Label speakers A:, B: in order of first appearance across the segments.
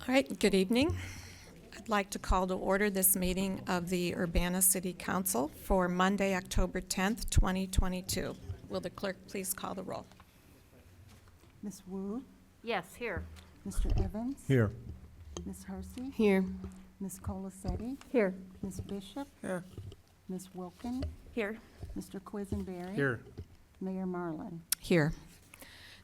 A: All right, good evening. I'd like to call to order this meeting of the Urbana City Council for Monday, October 10th, 2022. Will the clerk please call the roll?
B: Ms. Wu,
C: Yes, here.
B: Mr. Evans,
D: Here.
B: Ms. Hersey,
C: Here.
B: Ms. Colacetti,
C: Here.
B: Ms. Bishop,
D: Here.
B: Ms. Wilkin,
C: Here.
B: Mr. Quisenberry,
D: Here.
B: Mayor Marlin.
A: Here.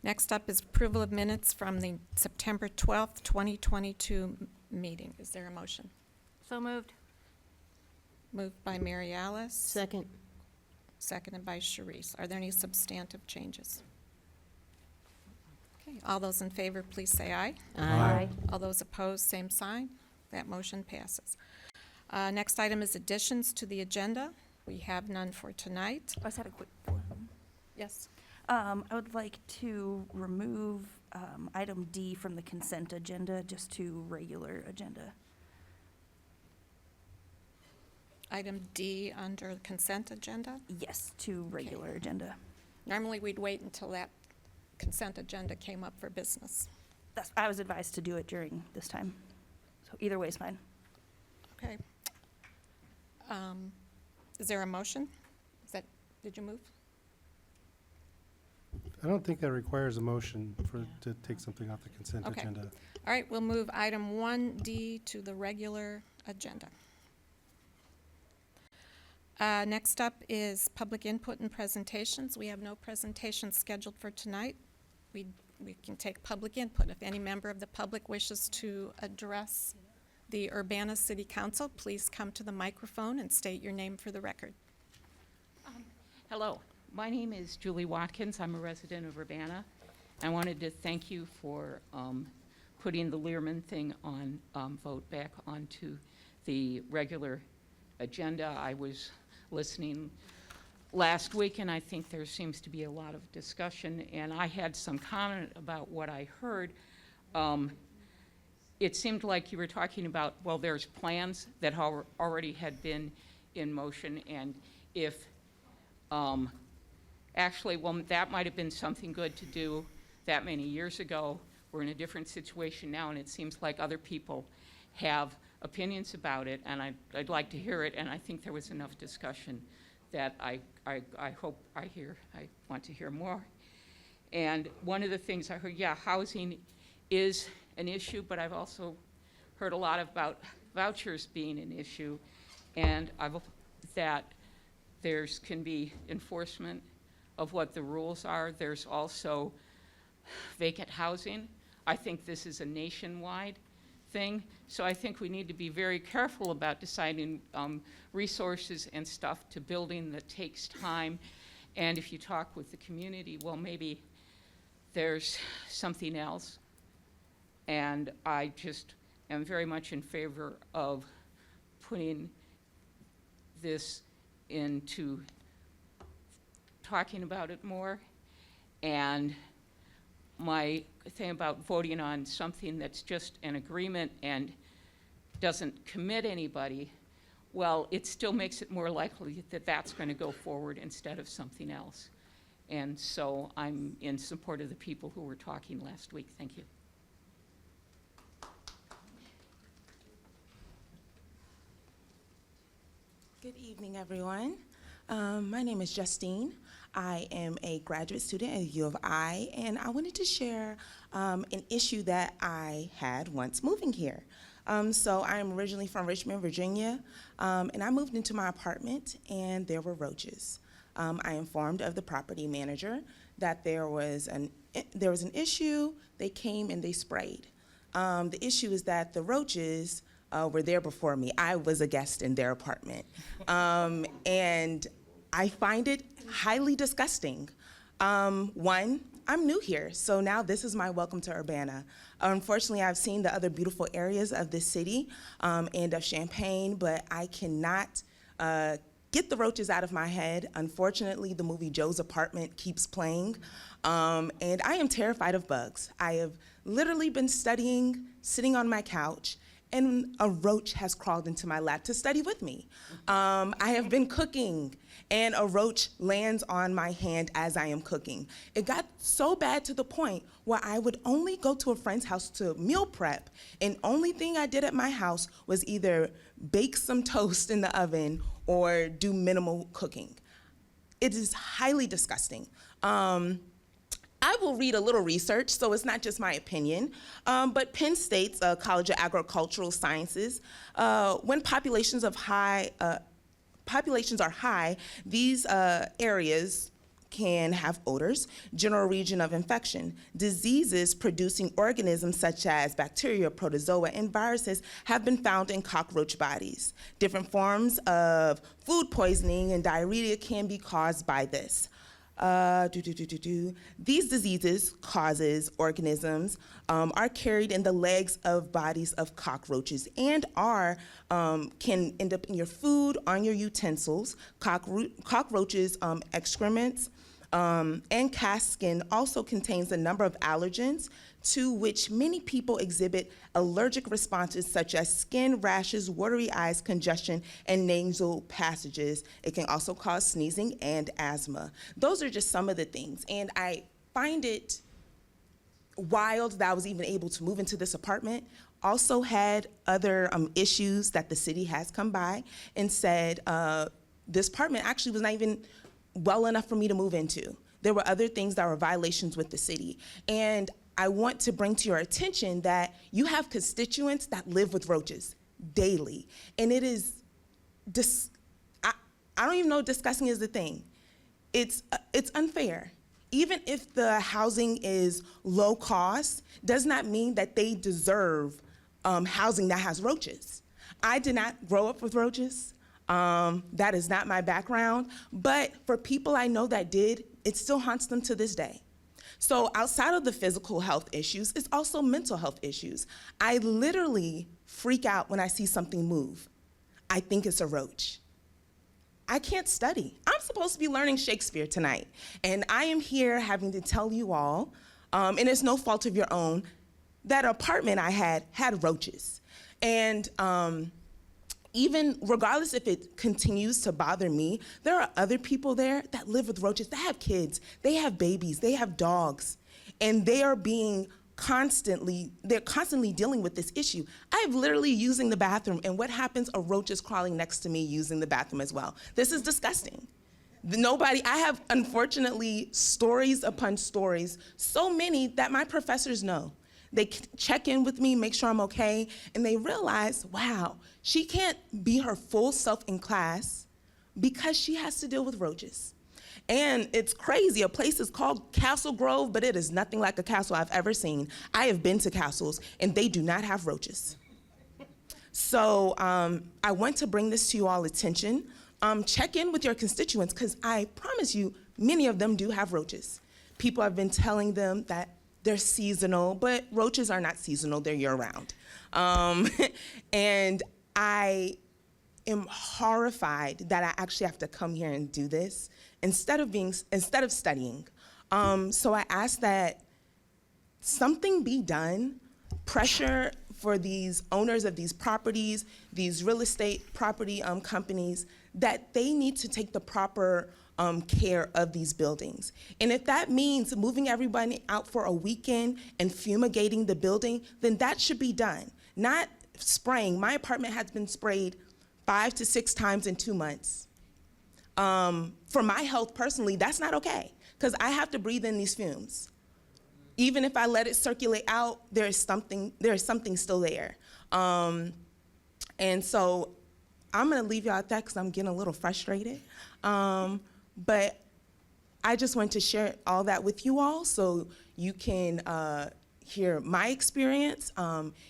A: Next up is approval of minutes from the September 12th, 2022 meeting. Is there a motion?
C: So moved.
A: Moved by Mary Alice.
C: Second.
A: Seconded by Sharice. Are there any substantive changes? Okay, all those in favor, please say aye.
D: Aye.
A: All those opposed, same sign. That motion passes. Next item is additions to the agenda. We have none for tonight.
E: I just had a quick.
A: Yes.
E: I would like to remove item D from the consent agenda just to regular agenda.
A: Item D under the consent agenda.
E: Yes, to regular agenda.
A: Normally, we'd wait until that consent agenda came up for business.
E: I was advised to do it during this time. So either way is fine.
A: Okay. Is there a motion? Did you move?
D: I don't think that requires a motion to take something off the consent
A: Okay.
D: agenda.
A: All right, we'll move item 1D to the regular agenda. Next up is public input and presentations. We have no presentations scheduled for tonight. We can take public input. If any member of the public wishes to address the Urbana City Council, please come to the microphone and state your name for the record.
F: Hello, my name is Julie Watkins. I'm a resident of Urbana. I wanted to thank you for putting the Learman thing on vote back onto the regular agenda. I was listening last week, and I think there seems to be a lot of discussion, and I had some comment about what I heard. It seemed like you were talking about, well, there's plans that already had been in motion, and if actually, well, that might have been something good to do that many years ago. We're in a different situation now, and it seems like other people have opinions about it, and I'd like to hear it, and I think there was enough discussion that I hope I want to hear more. And one of the things I heard, yeah, housing is an issue, but I've also heard a lot about vouchers being an issue, and that there's can be enforcement of what the rules are. There's also vacant housing. I think this is a nationwide thing, so I think we need to be very careful about deciding resources and stuff to building that takes time. And if you talk with the community, well, maybe there's something else. And I just am very much in favor of putting this into talking about it more. And my thing about voting on something that's just an agreement and doesn't commit anybody, well, it still makes it more likely that that's going to go forward instead of something else. And so I'm in support of the people who were talking last week. Thank you.
G: Good evening, everyone. My name is Justine. I am a graduate student at U of I, and I wanted to share an issue that I had once moving here. So I'm originally from Richmond, Virginia, and I moved into my apartment, and there were roaches. I informed of the property manager that there was an issue. They came and they sprayed. The issue is that the roaches were there before me. I was a guest in their apartment. And I find it highly disgusting. One, I'm new here, so now this is my welcome to Urbana. Unfortunately, I've seen the other beautiful areas of this city and of Champaign, but I cannot get the roaches out of my head. Unfortunately, the movie Joe's Apartment keeps playing, and I am terrified of bugs. I have literally been studying, sitting on my couch, and a roach has crawled into my lab to study with me. I have been cooking, and a roach lands on my hand as I am cooking. It got so bad to the point where I would only go to a friend's house to meal prep, and only thing I did at my house was either bake some toast in the oven or do minimal cooking. It is highly disgusting. I will read a little research, so it's not just my opinion, but Penn State's College of Agricultural Sciences, when populations are high, these areas can have odors, general region of infection. Diseases producing organisms such as bacteria, protozoa, and viruses have been found in cockroach bodies. Different forms of food poisoning and diarrhea can be caused by this. These diseases, causes, organisms are carried in the legs of bodies of cockroaches and can end up in your food, on your utensils. Cockroaches' excrements and cast skin also contains a number of allergens to which many people exhibit allergic responses such as skin rashes, watery eyes, congestion, and nasal passages. It can also cause sneezing and asthma. Those are just some of the things. And I find it wild that I was even able to move into this apartment. Also had other issues that the city has come by and said this apartment actually was not even well enough for me to move into. There were other things that were violations with the city. And I want to bring to your attention that you have constituents that live with roaches daily. And it is, I don't even know if disgusting is the thing. It's unfair. Even if the housing is low cost, does not mean that they deserve housing that has roaches. I did not grow up with roaches. That is not my background. But for people I know that did, it still haunts them to this day. So outside of the physical health issues, it's also mental health issues. I literally freak out when I see something move. I think it's a roach. I can't study. I'm supposed to be learning Shakespeare tonight. And I am here having to tell you all, and it's no fault of your own, that apartment I had roaches. And even regardless if it continues to bother me, there are other people there that live with roaches. They have kids, they have babies, they have dogs, and they're constantly dealing with this issue. I'm literally using the bathroom, and what happens? A roach is crawling next to me using the bathroom as well. This is disgusting. I have, unfortunately, stories upon stories, so many that my professors know. They check in with me, make sure I'm okay, and they realize, wow, she can't be her full self in class because she has to deal with roaches. And it's crazy, a place is called Castle Grove, but it is nothing like a castle I've ever seen. I have been to castles, and they do not have roaches. So I want to bring this to you all attention. Check in with your constituents, because I promise you, many of them do have roaches. People have been telling them that they're seasonal, but roaches are not seasonal, they're year-round. And I am horrified that I actually have to come here and do this instead of studying. So I ask that something be done, pressure for these owners of these properties, these real estate property companies, that they need to take the proper care of these buildings. And if that means moving everybody out for a weekend and fumigating the building, then that should be done. Not spraying. My apartment has been sprayed 5 to 6 times in 2 months. For my health personally, that's not okay, because I have to breathe in these fumes. Even if I let it circulate out, there is something still there. And so I'm gonna leave y'all at that because I'm getting a little frustrated. But I just want to share all that with you all so you can hear my experience.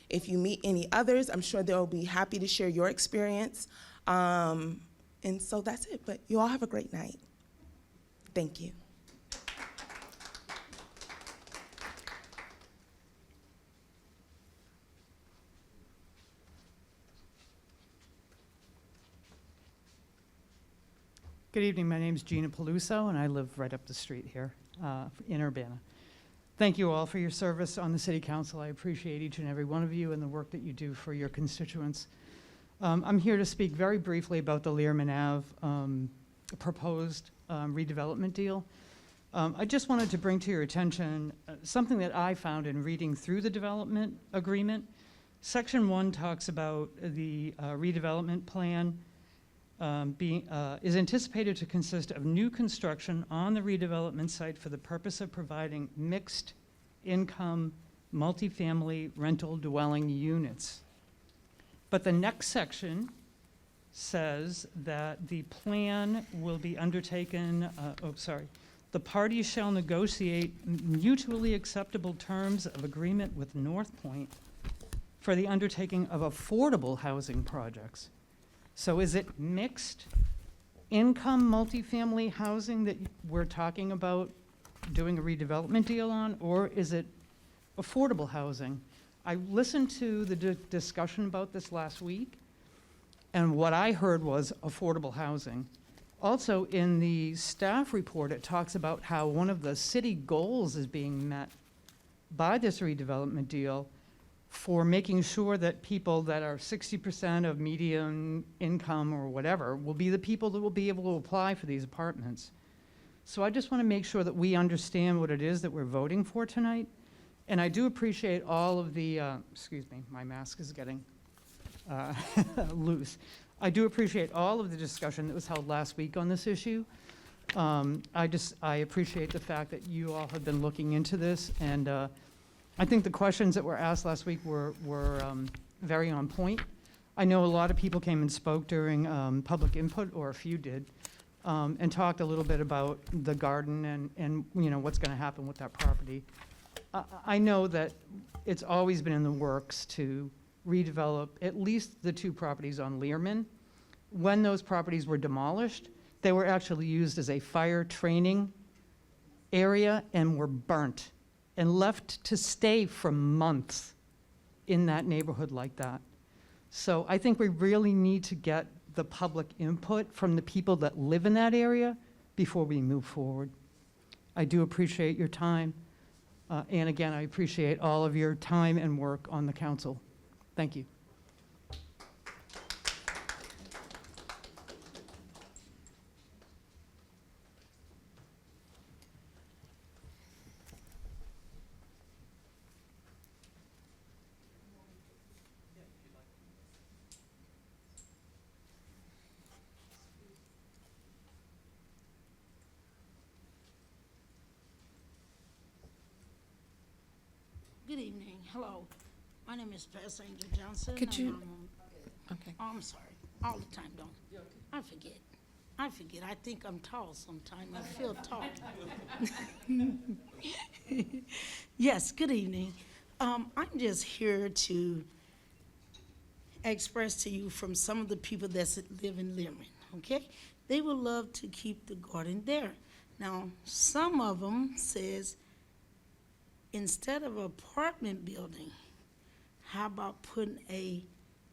G: If you meet any others, I'm sure they'll be happy to share your experience. And so that's it, but you all have a great night. Thank you.
H: Good evening. My name is Gina Peluso, and I live right up the street here in Urbana. Thank you all for your service on the city council. I appreciate each and every one of you and the work that you do for your constituents. I'm here to speak very briefly about the Learman Ave proposed redevelopment deal. I just wanted to bring to your attention something that I found in reading through the development agreement. Section 1 talks about the redevelopment plan is anticipated to consist of new construction on the redevelopment site for the purpose of providing mixed income multifamily rental dwelling units. But the next section says that the plan will be undertaken, the parties shall negotiate mutually acceptable terms of agreement with North Point for the undertaking of affordable housing projects. So is it mixed income multifamily housing that we're talking about doing a redevelopment deal on, or is it affordable housing? I listened to the discussion about this last week, and what I heard was affordable housing. Also, in the staff report, it talks about how one of the city goals is being met by this redevelopment deal for making sure that people that are 60% of median income or whatever will be the people that will be able to apply for these apartments. So I just want to make sure that we understand what it is that we're voting for tonight. And I do appreciate all of the, excuse me, my mask is getting loose. I do appreciate all of the discussion that was held last week on this issue. I appreciate the fact that you all have been looking into this, and I think the questions that were asked last week were very on point. I know a lot of people came and spoke during public input, or a few did, and talked a little bit about the garden and you know, what's going to happen with that property. I know that it's always been in the works to redevelop at least the 2 properties on Learman. When those properties were demolished, they were actually used as a fire training area and were burnt and left to stay for months in that neighborhood like that. So I think we really need to get the public input from the people that live in that area before we move forward. I do appreciate your time. And again, I appreciate all of your time and work on the council. Thank you.
I: Good evening. Hello. My name is Pastor Angel Johnson.
A: Could
I: and
A: you-
I: I'm
A: Okay.
I: oh, I'm sorry. All the time, don't. I forget. I think I'm tall sometimes. I feel tall. Yes, good evening. I'm just here to express to you from some of the people that live in Learman, okay? They would love to keep the garden there. Now, some of them says, instead of apartment building, how about putting a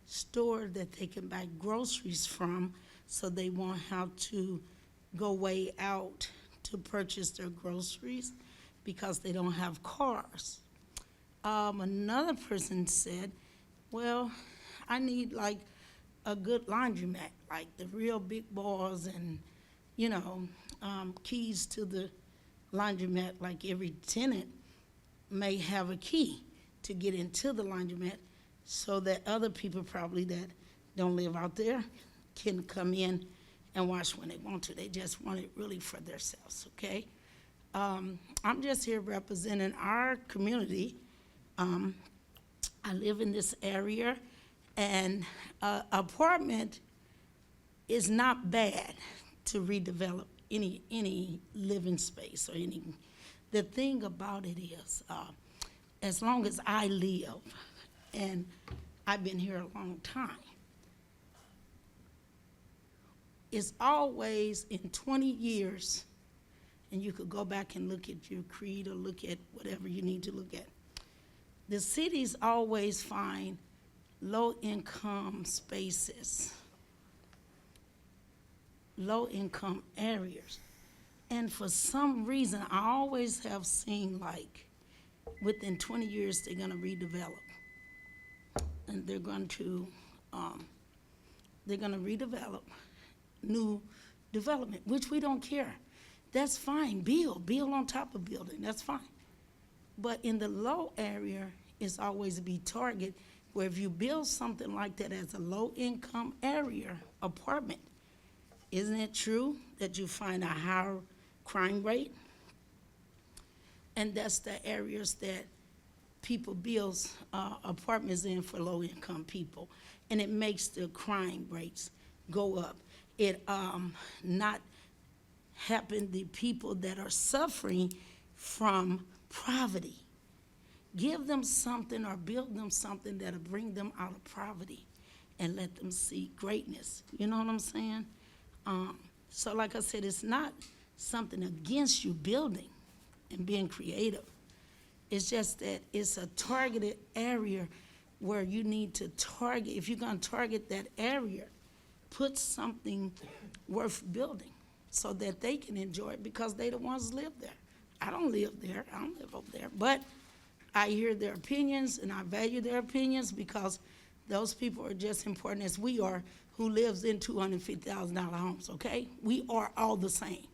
I: store that they can buy groceries from so they won't have to go way out to purchase their groceries because they don't have cars. Another person said, well, I need like a good laundromat, like the real big balls and, you know, keys to the laundromat, like every tenant may have a key to get into the laundromat so that other people probably that don't live out there can come in and wash when they want to. They just want it really for themselves, okay? I'm just here representing our community. I live in this area, and apartment is not bad to redevelop any living space or any. The thing about it is, as long as I live, and I've been here a long time, it's always in 20 years, and you could go back and look at your creed or look at whatever you need to look at. The cities always find low-income spaces, low-income areas. And for some reason, I always have seen like within 20 years, they're gonna redevelop. And they're going to redevelop new development, which we don't care. That's fine, build on top of building, that's fine. But in the low area, it's always be target, where if you build something like that as a low-income area apartment, isn't it true that you find a higher crime rate? And that's the areas that people build apartments in for low-income people. And it makes the crime rates go up. It not happen the people that are suffering from poverty. Give them something or build them something that'll bring them out of poverty and let them see greatness. You know what I'm saying? So like I said, it's not something against you building and being creative. It's just that it's a targeted area where you need to target. If you're gonna target that area, put something worth building so that they can enjoy it, because they the ones who live there. I don't live there, I don't live over there, but I hear their opinions and I value their opinions, because those people are just important as we are who lives in $250,000 homes, okay? We are all the same.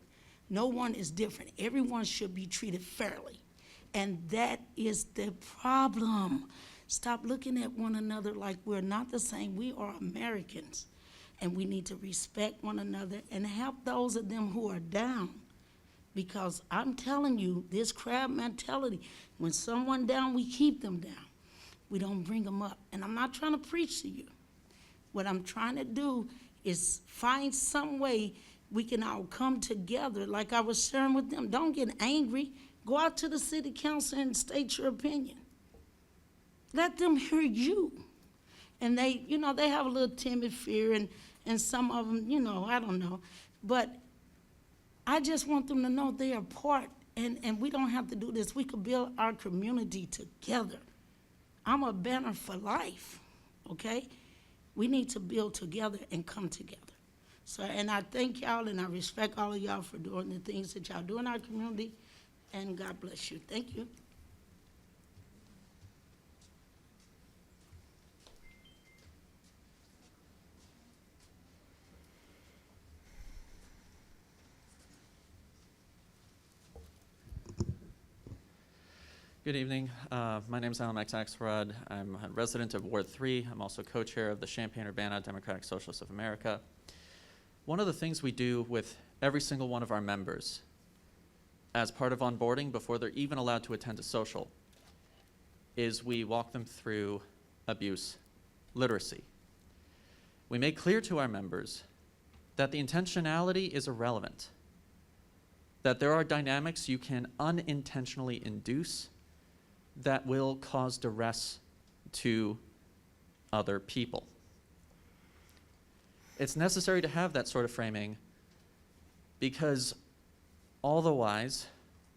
I: No one is different. Everyone should be treated fairly. And that is the problem. Stop looking at one another like we're not the same. We are Americans, and we need to respect one another and help those of them who are down. Because I'm telling you, this crab mentality, when someone down, we keep them down. We don't bring them up. And I'm not trying to preach to you. What I'm trying to do is find some way we can all come together, like I was sharing with them. Don't get angry. Go out to the city council and state your opinion. Let them hear you. And they, they have a little timid fear, and some of them, I don't know. But I just want them to know they are part, and we don't have to do this. We could build our community together. I'm a banner for life, okay? We need to build together and come together. So, and I thank y'all and I respect all of y'all for doing the things that y'all do in our community, and God bless you. Thank you.
J: Good evening. My name is Alan Axelrod. I'm a resident of Ward 3. I'm also co-chair of the Champaign-Urbana Democratic Socialists of America. One of the things we do with every single one of our members as part of onboarding before they're even allowed to attend a social is we walk them through abuse literacy. We make clear to our members that the intentionality is irrelevant, that there are dynamics you can unintentionally induce that will cause duress to other people. It's necessary to have that sort of framing because otherwise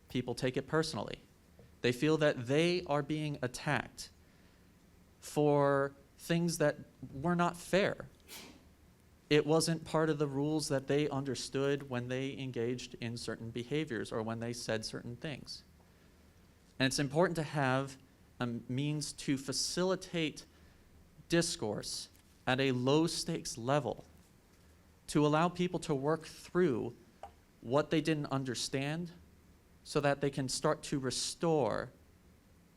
J: people take it personally. They feel that they are being attacked for things that were not fair. It wasn't part of the rules that they understood when they engaged in certain behaviors or when they said certain things. And it's important to have a means to facilitate discourse at a low stakes level to allow people to work through what they didn't understand so that they can start to restore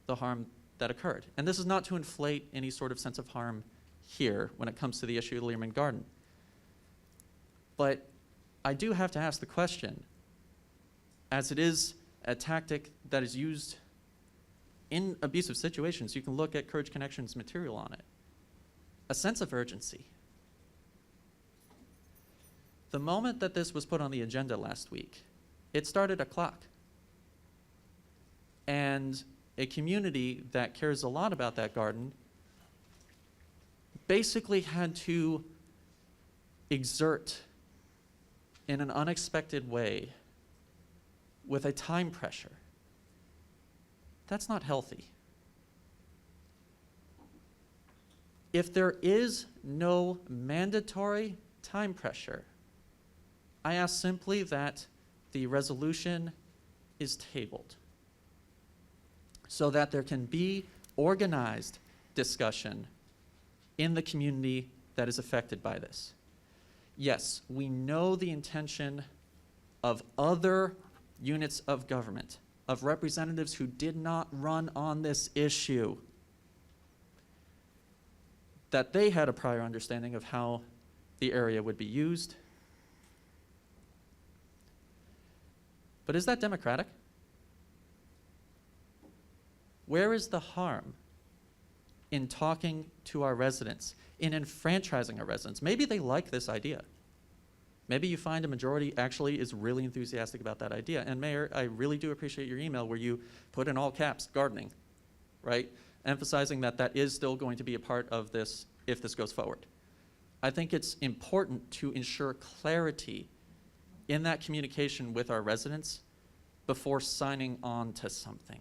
J: the harm that occurred. And this is not to inflate any sort of sense of harm here when it comes to the issue of Learman Garden. But I do have to ask the question, as it is a tactic that is used in abusive situations, you can look at Courage Connections material on it, a sense of urgency. The moment that this was put on the agenda last week, it started a clock. And a community that cares a lot about that garden basically had to exert in an unexpected way with a time pressure. That's not healthy. If there is no mandatory time pressure, I ask simply that the resolution is tabled. so that there can be organized discussion in the community that is affected by this. Yes, we know the intention of other units of government, of representatives who did not run on this issue, that they had a prior understanding of how the area would be used. But is that democratic? Where is the harm in talking to our residents, in enfranchising our residents? Maybe they like this idea. Maybe you find a majority actually is really enthusiastic about that idea. And Mayor, I really do appreciate your email where you put in all caps, gardening, right? Emphasizing that that is still going to be a part of this if this goes forward. I think it's important to ensure clarity in that communication with our residents before signing on to something.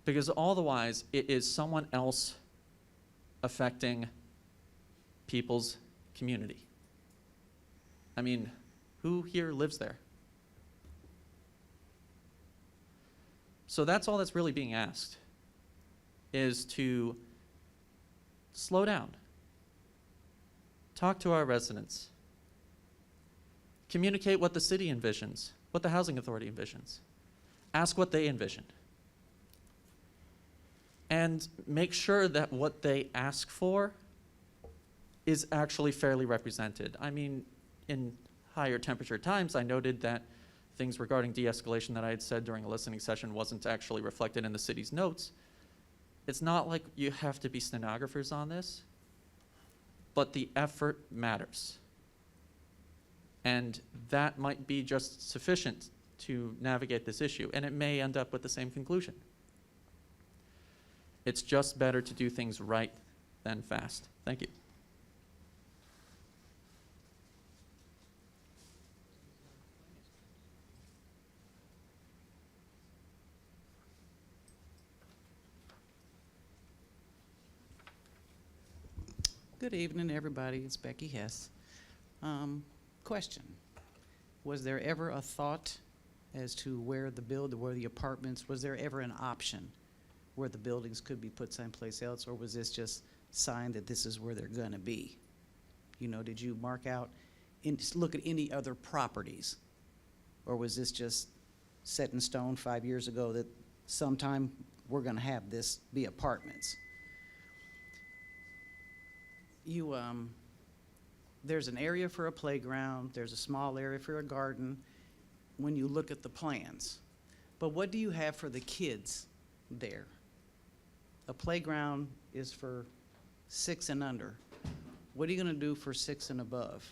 J: Because otherwise, it is someone else affecting people's community. I mean, who here lives there? So that's all that's really being asked, is to slow down, talk to our residents, communicate what the city envisions, what the housing authority envisions, ask what they envision, and make sure that what they ask for is actually fairly represented. I mean, in higher temperature times, I noted that things regarding de-escalation that I had said during a listening session wasn't actually reflected in the city's notes. It's not like you have to be stenographers on this, but the effort matters. And that might be just sufficient to navigate this issue, and it may end up with the same conclusion. It's just better to do things right than fast. Thank you.
K: Good evening, everybody. It's Becky Hess. Question: was there ever a thought as to where the apartments? Was there ever an option where the buildings could be put someplace else, or was this just signed that this is where they're going to be? You know, did you mark out and look at any other properties, or was this just set in stone 5 years ago that sometime we're going to have this be apartments? There's an area for a playground, there's a small area for a garden when you look at the plans. But what do you have for the kids there? A playground is for 6 and under. What are you gonna do for 6 and above?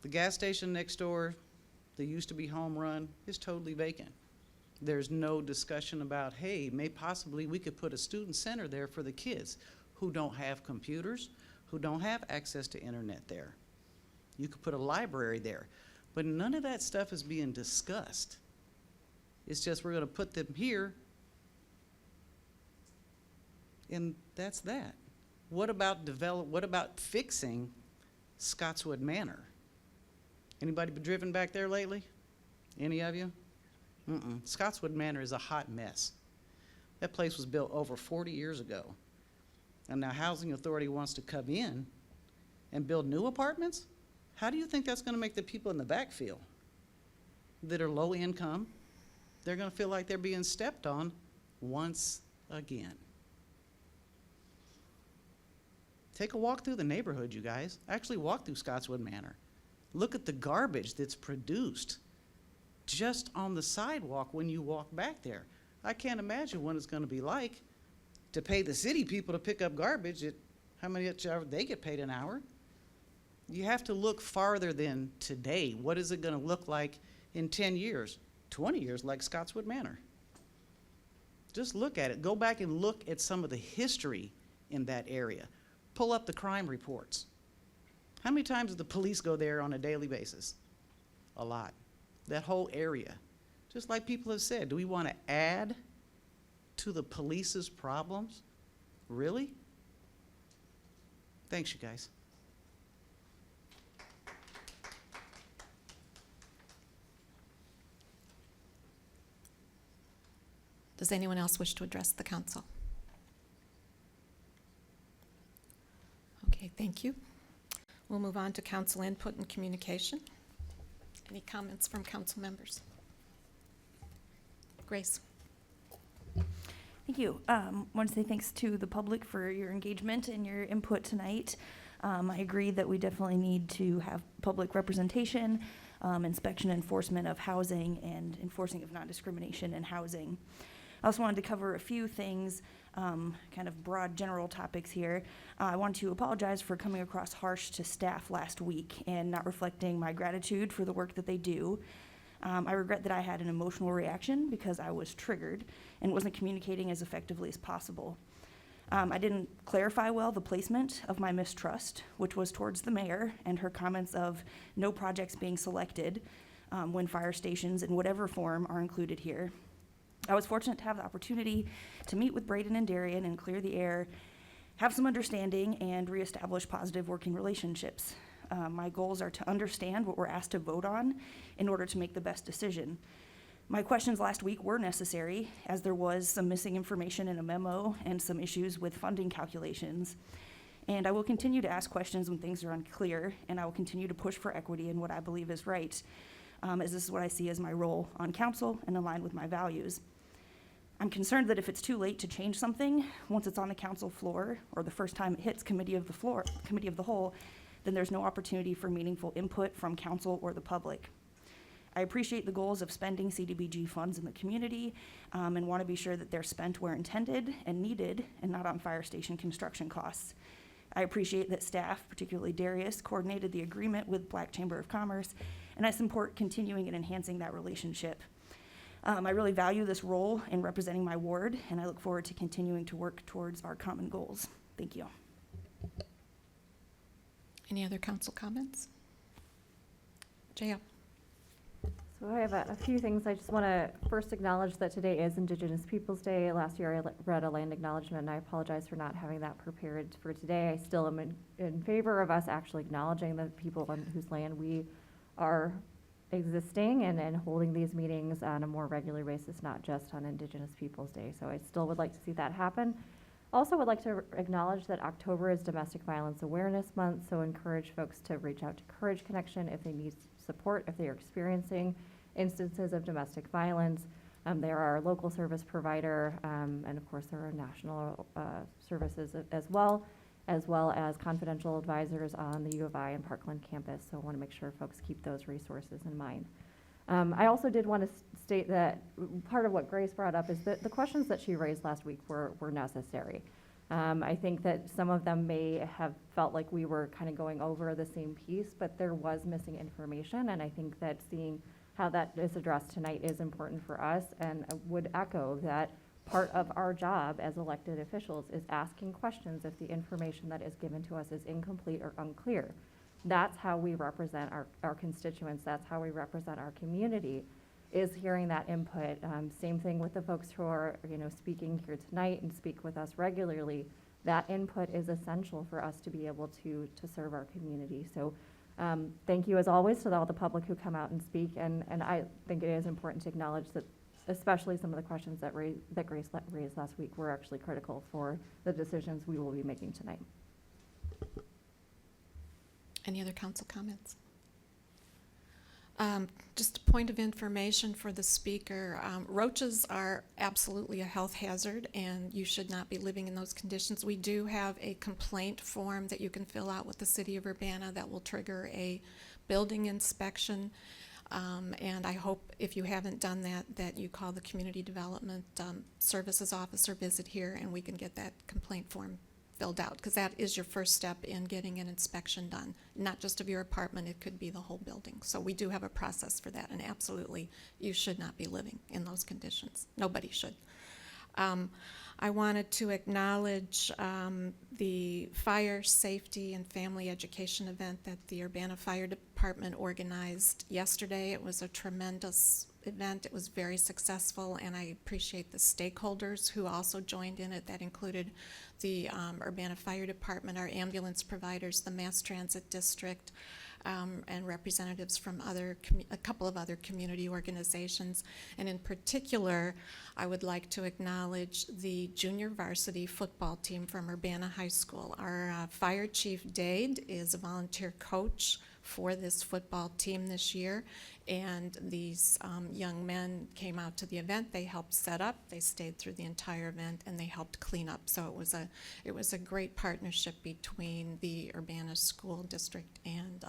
K: The gas station next door, that used to be home run, is totally vacant. There's no discussion about, hey, possibly we could put a student center there for the kids who don't have computers, who don't have access to internet there. You could put a library there. But none of that stuff is being discussed. It's just we're gonna put them here, and that's that. What about fixing Scottswood Manor? Anybody been driven back there lately? Any of you? Scottswood Manor is a hot mess. That place was built over 40 years ago. And now Housing Authority wants to come in and build new apartments? How do you think that's gonna make the people in the back feel? That are low income, they're gonna feel like they're being stepped on once again. Take a walk through the neighborhood, you guys. Actually walk through Scottswood Manor. Look at the garbage that's produced just on the sidewalk when you walk back there. I can't imagine what it's gonna be like to pay the city people to pick up garbage at how much they get paid an hour. You have to look farther than today. What is it gonna look like in 10 years, 20 years, like Scottswood Manor? Just look at it. Go back and look at some of the history in that area. Pull up the crime reports. How many times does the police go there on a daily basis? A lot. That whole area. Just like people have said, do we want to add to the police's problems? Really? Thanks, you guys.
A: Does anyone else wish to address the council? Okay, thank you. We'll move on to council input and communication. Any comments from council members? Grace?
E: Thank you. Want to say thanks to the public for your engagement and your input tonight. I agree that we definitely need to have public representation, inspection enforcement of housing, and enforcing of non-discrimination in housing. I also wanted to cover a few things, kind of broad general topics here. I want to apologize for coming across harsh to staff last week and not reflecting my gratitude for the work that they do. I regret that I had an emotional reaction because I was triggered and wasn't communicating as effectively as possible. I didn't clarify well the placement of my mistrust, which was towards the mayor and her comments of no projects being selected when fire stations in whatever form are included here. I was fortunate to have the opportunity to meet with Braden and Darian and clear the air, have some understanding, and reestablish positive working relationships. My goals are to understand what we're asked to vote on in order to make the best decision. My questions last week were necessary, as there was some missing information in a memo and some issues with funding calculations. And I will continue to ask questions when things are unclear, and I will continue to push for equity in what I believe is right, as this is what I see as my role on council and aligned with my values. I'm concerned that if it's too late to change something, once it's on the council floor, or the first time it hits committee of the whole, then there's no opportunity for meaningful input from council or the public. I appreciate the goals of spending CDBG funds in the community, and want to be sure that they're spent where intended and needed and not on fire station construction costs. I appreciate that staff, particularly Darius, coordinated the agreement with Black Chamber of Commerce, and I support continuing and enhancing that relationship. I really value this role in representing my ward, and I look forward to continuing to work towards our common goals. Thank you.
A: Any other council comments? Jaya?
L: So I have a few things. I just want to first acknowledge that today is Indigenous Peoples' Day. Last year I read a land acknowledgement, and I apologize for not having that prepared for today. I still am in favor of us actually acknowledging the people on whose land we are existing and holding these meetings on a more regular basis, not just on Indigenous Peoples' Day. So I still would like to see that happen. Also would like to acknowledge that October is Domestic Violence Awareness Month, so encourage folks to reach out to Courage Connection if they need support, if they are experiencing instances of domestic violence. They're our local service provider, and of course there are national services as well as confidential advisors on the U of I and Parkland campus, so I want to make sure folks keep those resources in mind. I also did want to state that part of what Grace brought up is that the questions that she raised last week were necessary. I think that some of them may have felt like we were kind of going over the same piece, but there was missing information, and I think that seeing how that is addressed tonight is important for us, and I would echo that part of our job as elected officials is asking questions if the information that is given to us is incomplete or unclear. That's how we represent our constituents. That's how we represent our community, is hearing that input. Same thing with the folks who are, speaking here tonight and speak with us regularly. That input is essential for us to be able to serve our community. So thank you as always to all the public who come out and speak. And I think it is important to acknowledge that especially some of the questions that Grace raised last week were actually critical for the decisions we will be making tonight.
A: Any other council comments? Just a point of information for the speaker. Roaches are absolutely a health hazard, and you should not be living in those conditions. We do have a complaint form that you can fill out with the City of Urbana that will trigger a building inspection. And I hope if you haven't done that you call the Community Development Services Office or visit here, and we can get that complaint form filled out, because that is your first step in getting an inspection done, not just of your apartment, it could be the whole building. So we do have a process for that, and absolutely, you should not be living in those conditions. Nobody should. I wanted to acknowledge the fire safety and family education event that the Urbana Fire Department organized yesterday. It was a tremendous event. It was very successful, and I appreciate the stakeholders who also joined in it. That included the Urbana Fire Department, our ambulance providers, the Mass Transit District, and representatives from a couple of other community organizations. And in particular, I would like to acknowledge the junior varsity football team from Urbana High School. Our Fire Chief Dade is a volunteer coach for this football team this year, and these young men came out to the event. They helped set up, they stayed through the entire event, and they helped clean up. So it was a great partnership between the Urbana School District and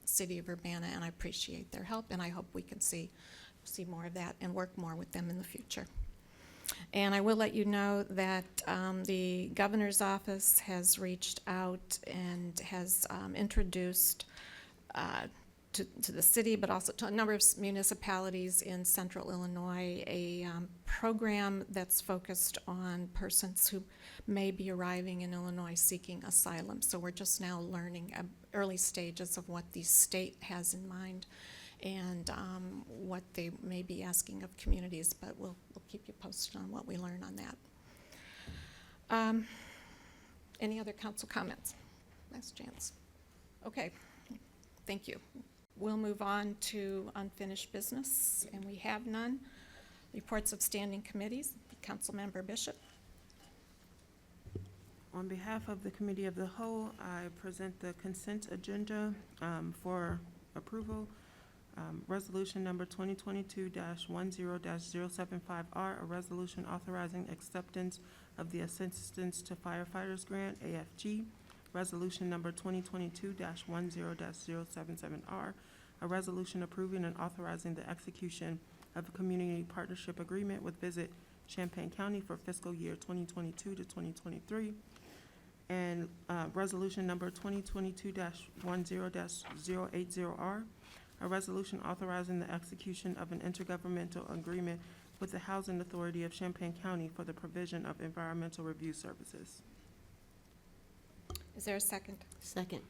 A: City of Urbana, and I appreciate their help, and I hope we can see more of that and work more with them in the future. And I will let you know that the governor's office has reached out and has introduced to the city, but also to a number of municipalities in central Illinois, a program that's focused on persons who may be arriving in Illinois seeking asylum. So we're just now learning early stages of what the state has in mind and what they may be asking of communities, but we'll keep you posted on what we learn on that. Any other council comments? Last chance. Okay, thank you. We'll move on to unfinished business, and we have none. Reports of standing committees. Councilmember Bishop.
M: On behalf of the Committee of the Whole, I present the consent agenda for approval. Resolution number 2022-10-075R, a resolution authorizing acceptance of the Assistance to Firefighters Grant, AFG. Resolution number 2022-10-077R, a resolution approving and authorizing the execution of a community partnership agreement with Visit Champaign County for fiscal year 2022 to 2023. And resolution number 2022-10-080R, a resolution authorizing the execution of an intergovernmental agreement with the Housing Authority of Champaign County for the provision of environmental review services.
A: Is there a second?
C: Second.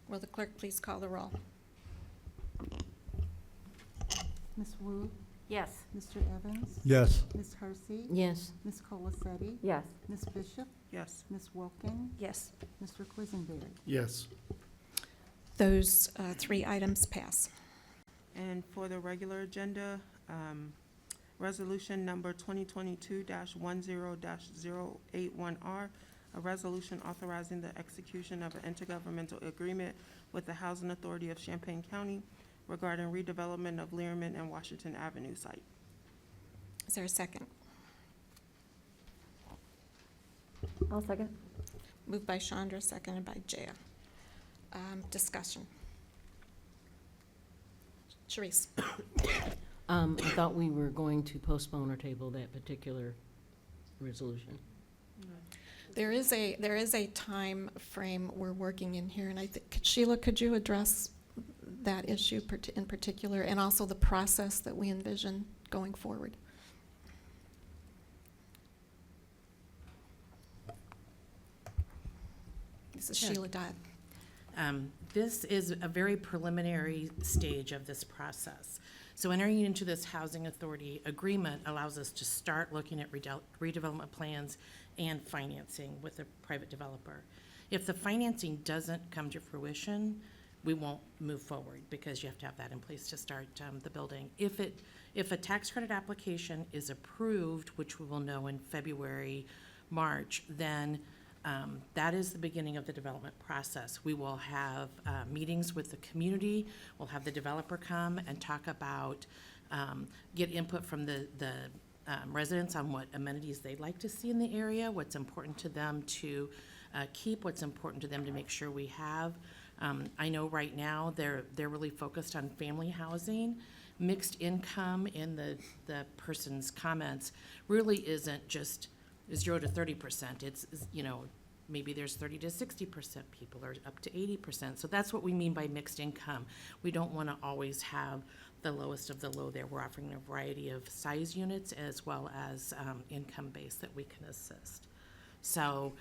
A: Will the clerk please call the roll?
B: Ms. Wu,
C: Yes.
B: Mr. Evans,
D: Yes.
B: Ms. Hersey,
C: Yes.
B: Ms. Colacetti,
L: Yes.
B: Ms. Bishop,
M: Yes.
B: Ms. Wilkin,
E: Yes.
B: Mr. Quisenberry.
D: Yes.
A: Those three items pass.
M: And for the regular agenda, resolution number 2022-10-081R, a resolution authorizing the execution of an intergovernmental agreement with the Housing Authority of Champaign County regarding redevelopment of Learman and Washington Avenue site.
A: Is there a second?
L: I'll second.
A: Moved by Chandra, seconded by Jaya. Discussion. Sharice.
C: I thought we were going to postpone or table that particular resolution.
A: There is a time frame we're working in here, and I think, Sheila, could you address that issue in particular, and also the process that we envision going forward? This is
N: Sure.
A: Sheila Dodd.
N: This is a very preliminary stage of this process. So entering into this housing authority agreement allows us to start looking at redevelopment plans and financing with a private developer. If the financing doesn't come to fruition, we won't move forward because you have to have that in place to start the building. If a tax credit application is approved, which we will know in February, March, then that is the beginning of the development process. We will have meetings with the community. We'll have the developer come and talk about, get input from the residents on what amenities they'd like to see in the area, what's important to them to keep, what's important to them to make sure we have. I know right now they're really focused on family housing. Mixed income in the person's comments really isn't just 0 to 30%. It's, you know, maybe there's 30 to 60% people or up to 80%. So that's what we mean by mixed income. We don't want to always have the lowest of the low there. We're offering a variety of size units as well as income base that we can assist. So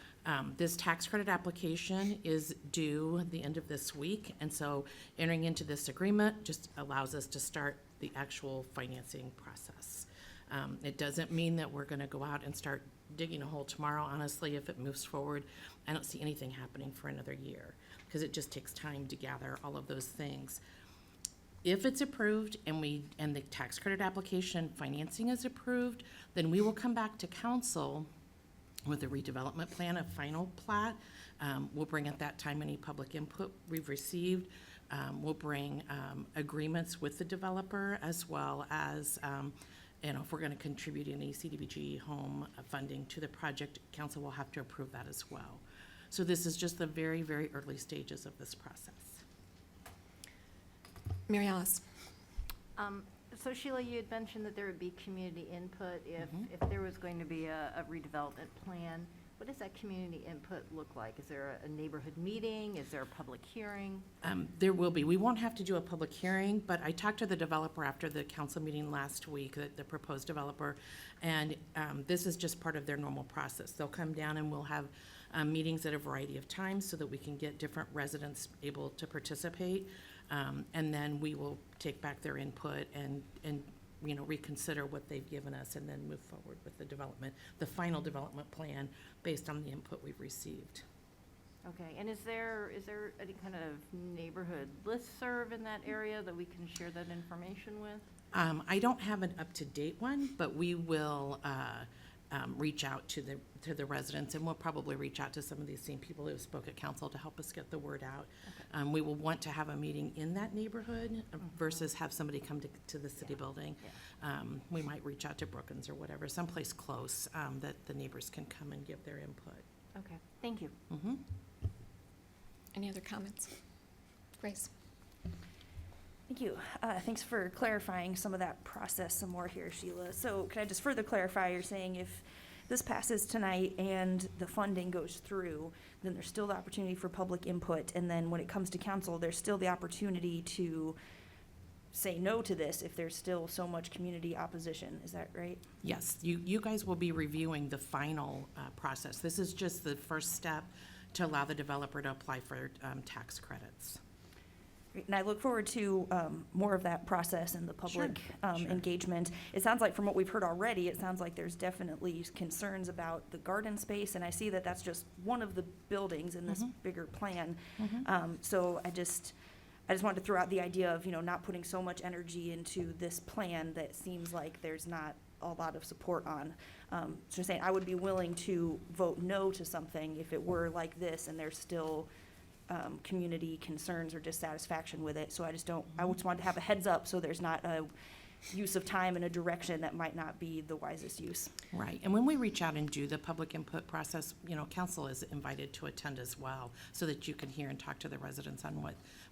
N: this tax credit application is due the end of this week. And so entering into this agreement just allows us to start the actual financing process. It doesn't mean that we're gonna go out and start digging a hole tomorrow. Honestly, if it moves forward, I don't see anything happening for another year, because it just takes time to gather all of those things. If it's approved and the tax credit application financing is approved, then we will come back to council with a redevelopment plan, a final plat. We'll bring at that time any public input we've received. We'll bring agreements with the developer, as well as, if we're gonna contribute any CDBG home funding to the project, council will have to approve that as well. So this is just the very, very early stages of this process.
A: Mary Alice?
O: So Sheila, you had mentioned that there would be community input if there was going to be a redevelopment plan. What does that community input look like? Is there a neighborhood meeting? Is there a public hearing?
N: There will be. We won't have to do a public hearing, but I talked to the developer after the council meeting last week, the proposed developer, and this is just part of their normal process. They'll come down and we'll have meetings at a variety of times so that we can get different residents able to participate. And then we will take back their input and reconsider what they've given us, and then move forward with the final development plan based on the input we've received.
O: Okay, and is there any kind of neighborhood listserv in that area that we can share that information with?
N: I don't have an up-to-date one, but we will reach out to the residents, and we'll probably reach out to some of these same people who spoke at council to help us get the word out.
O: Okay.
N: We will want to have a meeting in that neighborhood versus have somebody come to the city building.
O: Yeah.
N: We might reach out to Brookins or whatever, someplace close that the neighbors can come and give their input.
O: Okay, thank you.
N: Mhm.
A: Any other comments? Grace?
E: Thank you. Thanks for clarifying some of that process some more here, Sheila. So can I just further clarify, you're saying if this passes tonight and the funding goes through, then there's still the opportunity for public input, and then when it comes to council, there's still the opportunity to say no to this if there's still so much community opposition. Is that right?
N: Yes, you guys will be reviewing the final process. This is just the first step to allow the developer to apply for tax credits.
E: Great. And I look forward to more of that process and the public
N: Sure.
E: engagement. It sounds like from what we've heard already, it sounds like there's definitely concerns about the garden space, and I see that that's just one of the buildings in this bigger plan. So I just wanted to throw out the idea of, not putting so much energy into this plan that seems like there's not a lot of support on. So saying I would be willing to vote no to something if it were like this and there's still community concerns or dissatisfaction with it. So I just wanted to have a heads up so there's not a use of time in a direction that might not be the wisest use.
N: Right, and when we reach out and do the public input process, council is invited to attend as well, so that you can hear and talk to the residents on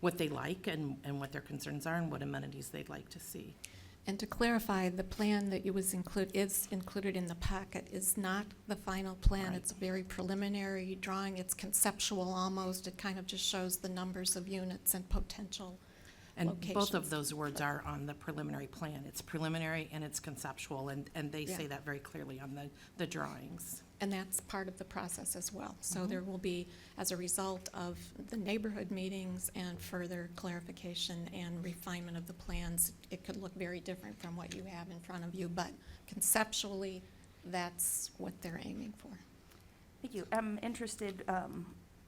N: what they like and what their concerns are and what amenities they'd like to see.
A: And to clarify, the plan that is included in the packet is not the final plan.
N: Right.
A: It's a very preliminary drawing. It's conceptual almost. It kind of just shows the numbers of units and potential
N: And
A: locations.
N: both of those words are on the preliminary plan. It's preliminary and it's conceptual, and they say
A: Yeah.
N: that very clearly on the drawings.
A: And that's part of the process as well. So there will be, as a result of the neighborhood meetings and further clarification and refinement of the plans, it could look very different from what you have in front of you, but conceptually, that's what they're aiming for.
E: Thank you. I'm interested,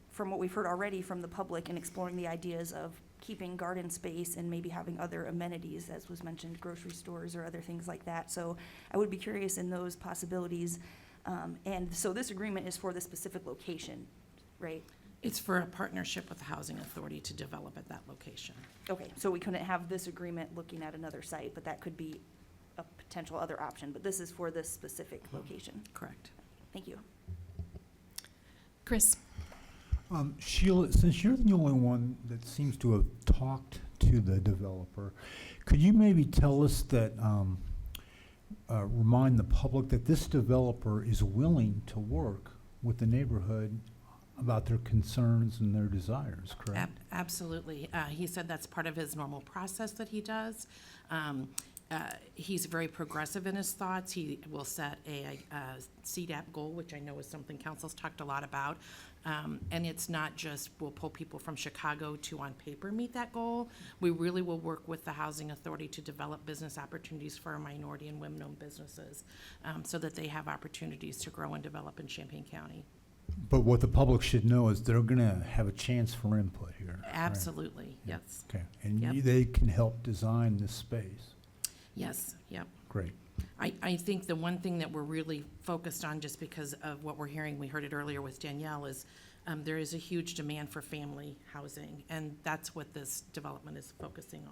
E: from what we've heard already from the public, in exploring the ideas of keeping garden space and maybe having other amenities, as was mentioned, grocery stores or other things like that. So I would be curious in those possibilities. And so this agreement is for the specific location, right?
N: It's for a partnership with the Housing Authority to develop at that location.
E: Okay, so we couldn't have this agreement looking at another site, but that could be a potential other option. But this is for this specific location.
N: Correct.
E: Thank you.
A: Chris?
P: Sheila, since you're the only one that seems to have talked to the developer, could you maybe tell us that, remind the public that this developer is willing to work with the neighborhood about their concerns and their desires, correct?
N: Absolutely. He said that's part of his normal process that he does. he's very progressive in his thoughts. He will set a CDAP goal, which I know is something council's talked a lot about. And it's not just we'll pull people from Chicago to on paper meet that goal. We really will work with the Housing Authority to develop business opportunities for our minority and women-owned businesses so that they have opportunities to grow and develop in Champaign County.
P: But what the public should know is they're gonna have a chance for input here. right?
N: Absolutely, yes.
P: Okay, and
N: Yep.
P: they can help design this space.
N: Yes, yep.
P: Great.
N: I think the one thing that we're really focused on, just because of what we're hearing, we heard it earlier with Danielle, is there is a huge demand for family housing, and that's what this development is focusing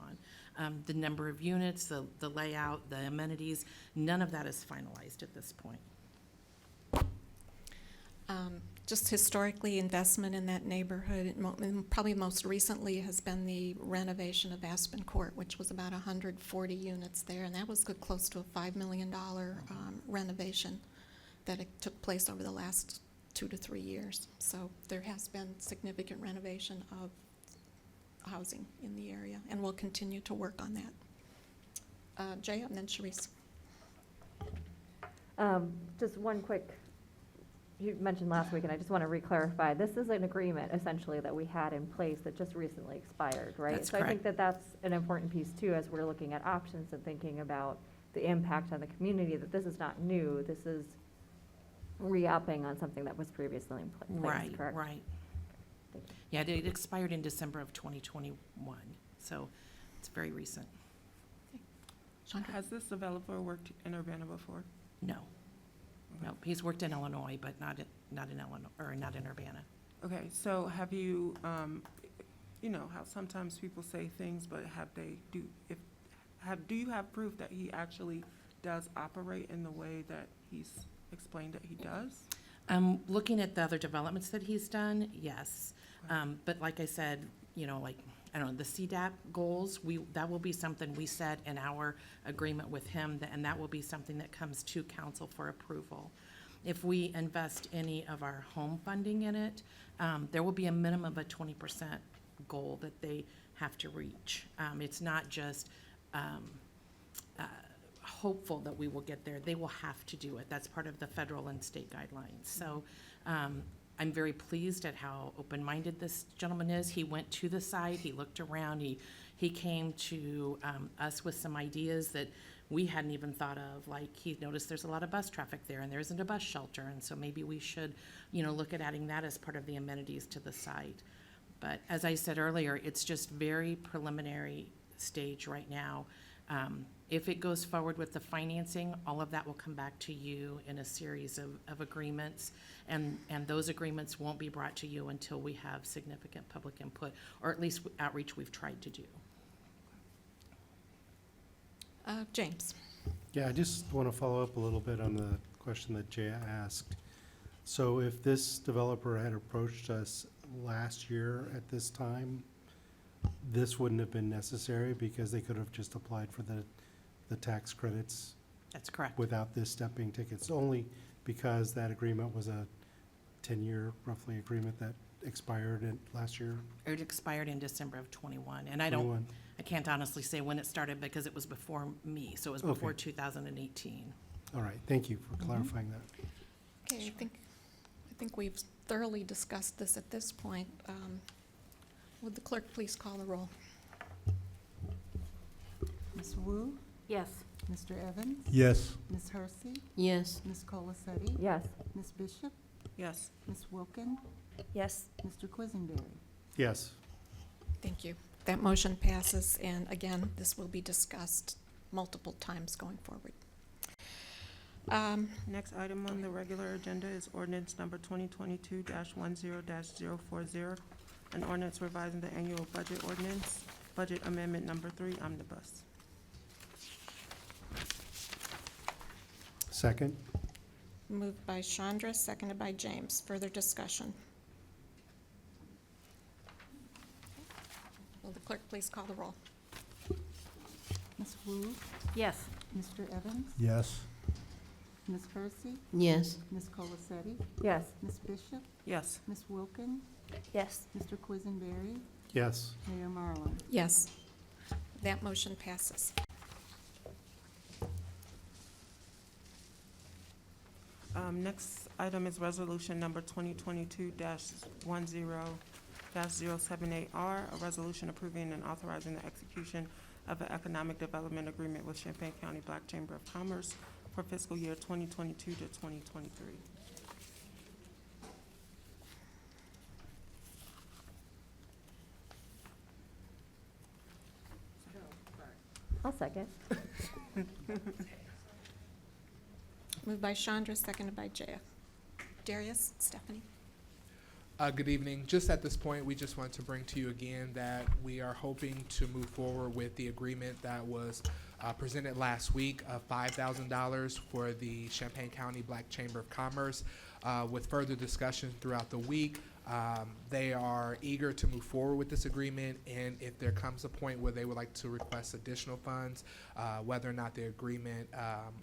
N: on. The number of units, the layout, the amenities, none of that is finalized at this point.
A: Just historically, investment in that neighborhood, and probably most recently has been the renovation of Aspen Court, which was about 140 units there, and that was close to a $5 million renovation that it took place over the last 2 to 3 years. So there has been significant renovation of housing in the area, and we'll continue to work on that. Jay, and then Sharice.
L: Just one quick, you mentioned last week, and I just want to re-clarify, this is an agreement essentially that we had in place that just recently expired, right?
N: That's
L: So I think
N: correct.
L: that that's an important piece too, as we're looking at options and thinking about the impact on the community, that this is not new, this is re-upping on something that was previously in place,
N: Right,
L: correct?
N: right.
L: Thank you.
N: Yeah, it expired in December of 2021, so it's very recent.
A: Chandra?
M: Has this developer worked in Urbana before?
N: No. No, he's worked in Illinois, but not in Illinois, or not in Urbana.
M: Okay, so have you, you know, how sometimes people say things, but do you have proof that he actually does operate in the way that he's explained that he does?
N: Looking at the other developments that he's done, yes. But like I said, you know, like, I don't know, the CDAP goals, that will be something we set in our agreement with him, and that will be something that comes to council for approval. If we invest any of our home funding in it, there will be a minimum of a 20% goal that they have to reach. It's not just hopeful that we will get there. They will have to do it. That's part of the federal and state guidelines. So I'm very pleased at how open-minded this gentleman is. He went to the site, he looked around, he came to us with some ideas that we hadn't even thought of, like he noticed there's a lot of bus traffic there and there isn't a bus shelter, and so maybe we should, you know, look at adding that as part of the amenities to the site. But as I said earlier, it's just very preliminary stage right now. If it goes forward with the financing, all of that will come back to you in a series of agreements, and those agreements won't be brought to you until we have significant public input, or at least outreach we've tried to do.
A: James.
D: Yeah, I just want to follow up a little bit on the question that Jay asked. So if this developer had approached us last year at this time, this wouldn't have been necessary because they could have just applied for the tax credits
N: That's correct.
D: without this step being taken. It's only because that agreement was a 10-year roughly agreement that expired last year.
N: It expired in December of '21, and I
D: 21.
N: can't honestly say when it started because it was before me, so it was
D: Okay.
N: before 2018.
D: All right, thank you for clarifying that.
A: Okay, I think we've thoroughly discussed this at this point. Would the clerk please call the roll?
B: Ms. Wu,
O: Yes.
B: Mr. Evans,
P: Yes.
B: Ms. Hersey,
C: Yes.
B: Ms. Colacetti,
L: Yes.
B: Ms. Bishop,
M: Yes.
B: Ms. Wilkin,
E: Yes.
B: Mr. Quisenberry.
D: Yes.
A: Thank you. That motion passes, and again, this will be discussed multiple times going forward.
M: Next item on the regular agenda is ordinance number 2022-10-040, an ordinance revising the annual budget ordinance, budget amendment number 3, omnibus.
D: Second?
A: Moved by Chandra, seconded by James. Further discussion? Will the clerk please call the roll?
B: Ms. Wu,
O: Yes.
B: Mr. Evans,
P: Yes.
B: Ms. Hersey,
C: Yes.
B: Ms. Colacetti,
L: Yes.
B: Ms. Bishop,
M: Yes.
B: Ms. Wilkin,
E: Yes.
B: Mr. Quisenberry,
D: Yes.
B: Mayor Marlin.
A: Yes. That motion passes.
M: Next item is resolution number 2022-10-078R, a resolution approving and authorizing the execution of an economic development agreement with Champaign County Black Chamber of Commerce for fiscal year 2022 to 2023.
L: I'll second.
A: Moved by Chandra, seconded by Jaya. Darius, Stephanie?
Q: Good evening. Just at this point, we just want to bring to you again that we are hoping to move forward with the agreement that was presented last week of $5,000 for the Champaign County Black Chamber of Commerce. With further discussion throughout the week, they are eager to move forward with this agreement, and if there comes a point where they would like to request additional funds, whether or not the agreement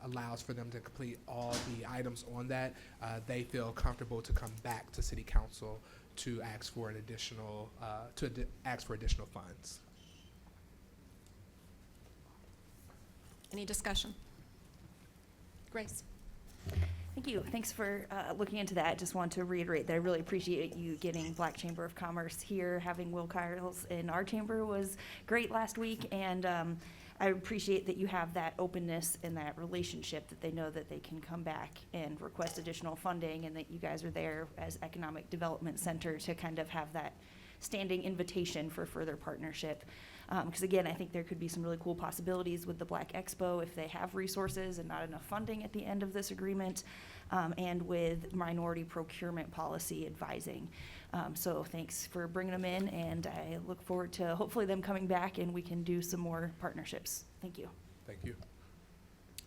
Q: allows for them to complete all the items on that, they feel comfortable to come back to City Council to ask for an additional ask for additional funds.
A: Any discussion? Grace?
E: Thank you. Thanks for looking into that. Just want to reiterate that I really appreciate you getting Black Chamber of Commerce here. Having Will Kyles in our chamber was great last week, and I appreciate that you have that openness and that relationship, that they know that they can come back and request additional funding, and that you guys are there as Economic Development Center to kind of have that standing invitation for further partnership. Because again, I think there could be some really cool possibilities with the Black Expo if they have resources and not enough funding at the end of this agreement, and with minority procurement policy advising. So thanks for bringing them in, and I look forward to hopefully them coming back and we can do some more partnerships. Thank you.
Q: Thank you.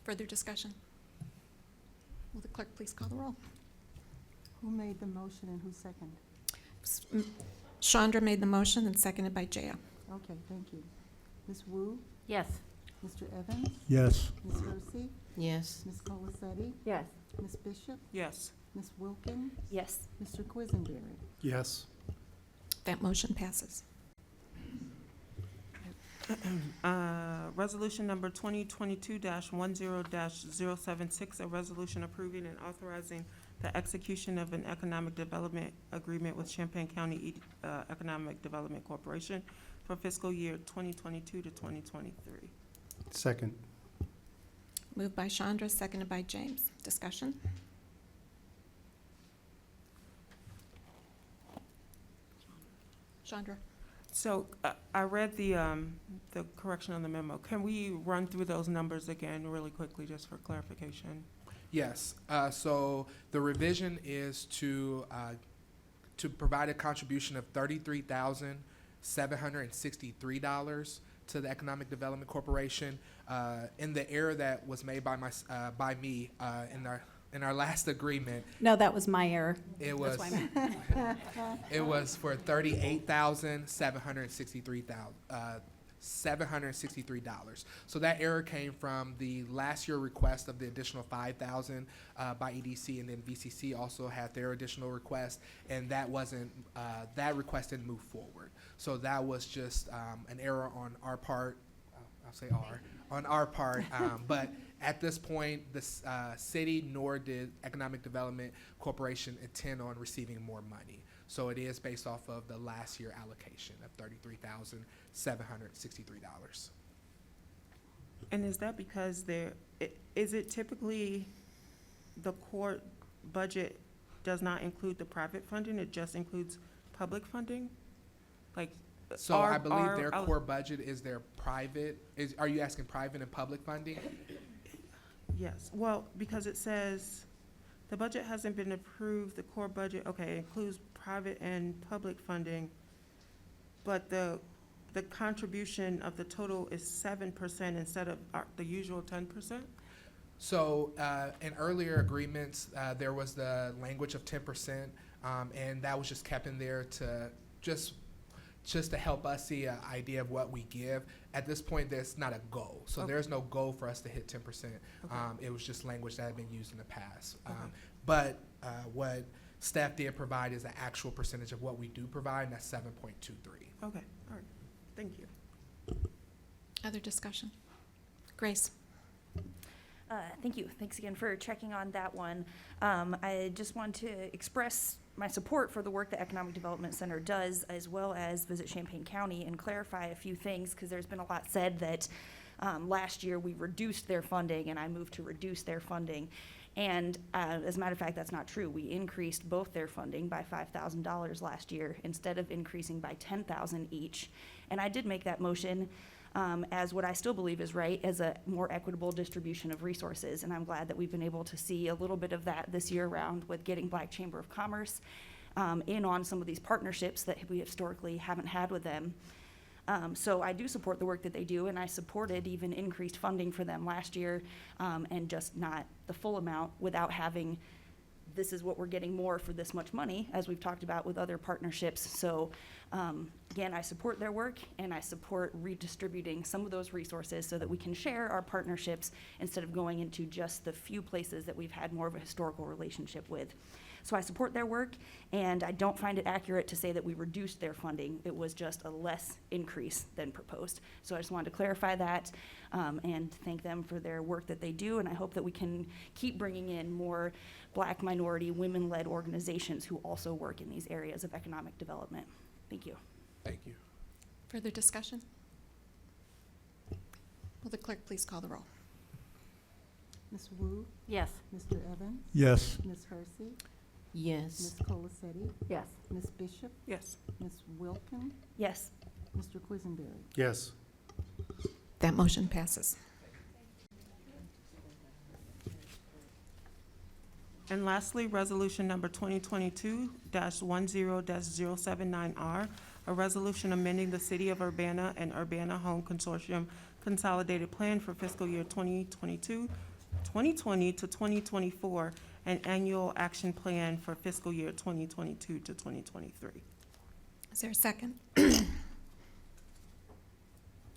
A: Further discussion? Will the clerk please call the roll?
B: Who made the motion and who seconded?
A: Chandra made the motion and seconded by Jaya.
B: Okay, thank you. Ms. Wu?
O: Yes.
B: Mr. Evans?
P: Yes.
B: Ms. Hersey?
C: Yes.
B: Ms. Colacetti?
L: Yes.
B: Ms. Bishop?
M: Yes.
B: Ms. Wilkins?
E: Yes.
B: Mr. Quisenberry?
D: Yes.
A: That motion passes.
M: Resolution number 2022-10-076, a resolution approving and authorizing the execution of an economic development agreement with Champaign County Economic Development Corporation for fiscal year 2022 to 2023.
D: Second.
A: Moved by Chandra, seconded by James. Discussion? Chandra?
M: So I read the correction on the memo. Can we run through those numbers again really quickly, just for clarification?
Q: Yes. So the revision is to provide a contribution of $33,763 to the Economic Development Corporation. In the error that was made by me in our last agreement,
R: No, that was my error.
Q: it was
R: That's why I
Q: it was for $38,763. So that error came from the last year request of the additional $5,000 by EDC, and then VCC also had their additional request, and that wasn't that request didn't move forward. So that was just an error on our part. I'll say on our part, but at this point, the city nor did Economic Development Corporation intend on receiving more money. So it is based off of the last year allocation of $33,763.
M: And is that because is it typically the court budget does not include the private funding, it just includes public funding? Like,
Q: So I believe their core budget is their private, are you asking private and public funding?
M: Yes, well, because it says, the budget hasn't been approved, the core budget, okay, includes private and public funding, but the contribution of the total is 7% instead of the usual 10%?
Q: So in earlier agreements, there was the language of 10%, and that was just kept in there to just to help us see an idea of what we give. At this point, there's not a goal. So
M: Okay.
Q: there's no goal for us to hit 10%. It was just language that had been used in the past.
M: Okay.
Q: But what staff did provide is an actual percentage of what we do provide, and that's 7.23.
M: Okay, all right, thank you.
A: Other discussion? Grace?
E: Thank you. Thanks again for checking on that one. I just want to express my support for the work the Economic Development Center does, as well as Visit Champaign County, and clarify a few things, because there's been a lot said that last year we reduced their funding, and I moved to reduce their funding. And as a matter of fact, that's not true. We increased both their funding by $5,000 last year, instead of increasing by $10,000 each. And I did make that motion as what I still believe is right, as a more equitable distribution of resources. And I'm glad that we've been able to see a little bit of that this year around with getting Black Chamber of Commerce in on some of these partnerships that we historically haven't had with them. So I do support the work that they do, and I supported even increased funding for them last year, and just not the full amount without having, this is what we're getting more for this much money, as we've talked about with other partnerships. So again, I support their work, and I support redistributing some of those resources so that we can share our partnerships instead of going into just the few places that we've had more of a historical relationship with. So I support their work, and I don't find it accurate to say that we reduced their funding. It was just a less increase than proposed. So I just wanted to clarify that and thank them for their work that they do, and I hope that we can keep bringing in more Black, minority, women-led organizations who also work in these areas of economic development. Thank you.
Q: Thank you.
A: Further discussion? Will the clerk please call the roll?
B: Ms. Wu?
O: Yes.
B: Mr. Evans?
P: Yes.
B: Ms. Hersey?
C: Yes.
B: Ms. Colacetti?
L: Yes.
B: Ms. Bishop?
M: Yes.
B: Ms. Wilkin?
E: Yes.
B: Mr. Quisenberry?
D: Yes.
A: That motion passes.
M: And lastly, resolution number 2022-10-079R, a resolution amending the City of Urbana and Urbana Home Consortium Consolidated Plan for fiscal year 2020 to 2024, and annual action plan for fiscal year 2022 to 2023.
A: Is there a second?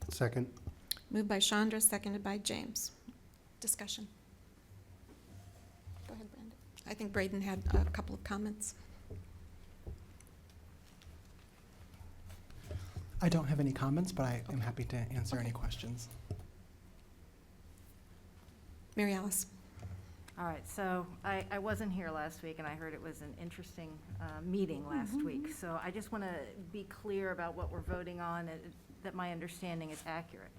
D: Second.
A: Moved by Chandra, seconded by James. Discussion. Go ahead, Brandon. I think Braden had a couple of comments.
S: I don't have any comments, but I am happy to answer any questions.
A: Mary Alice.
O: All right, so I wasn't here last week, and I heard it was an interesting meeting last week. So I just want to be clear about what we're voting on, that my understanding is accurate.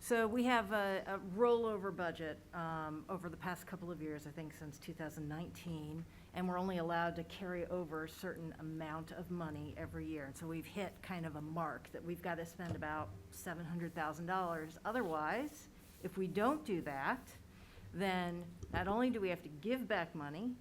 O: So we have a rollover budget over the past couple of years, I think since 2019, and we're only allowed to carry over a certain amount of money every year. And so we've hit kind of a mark that we've got to spend about $700,000. Otherwise, if we don't do that, then not only do we have to give back money,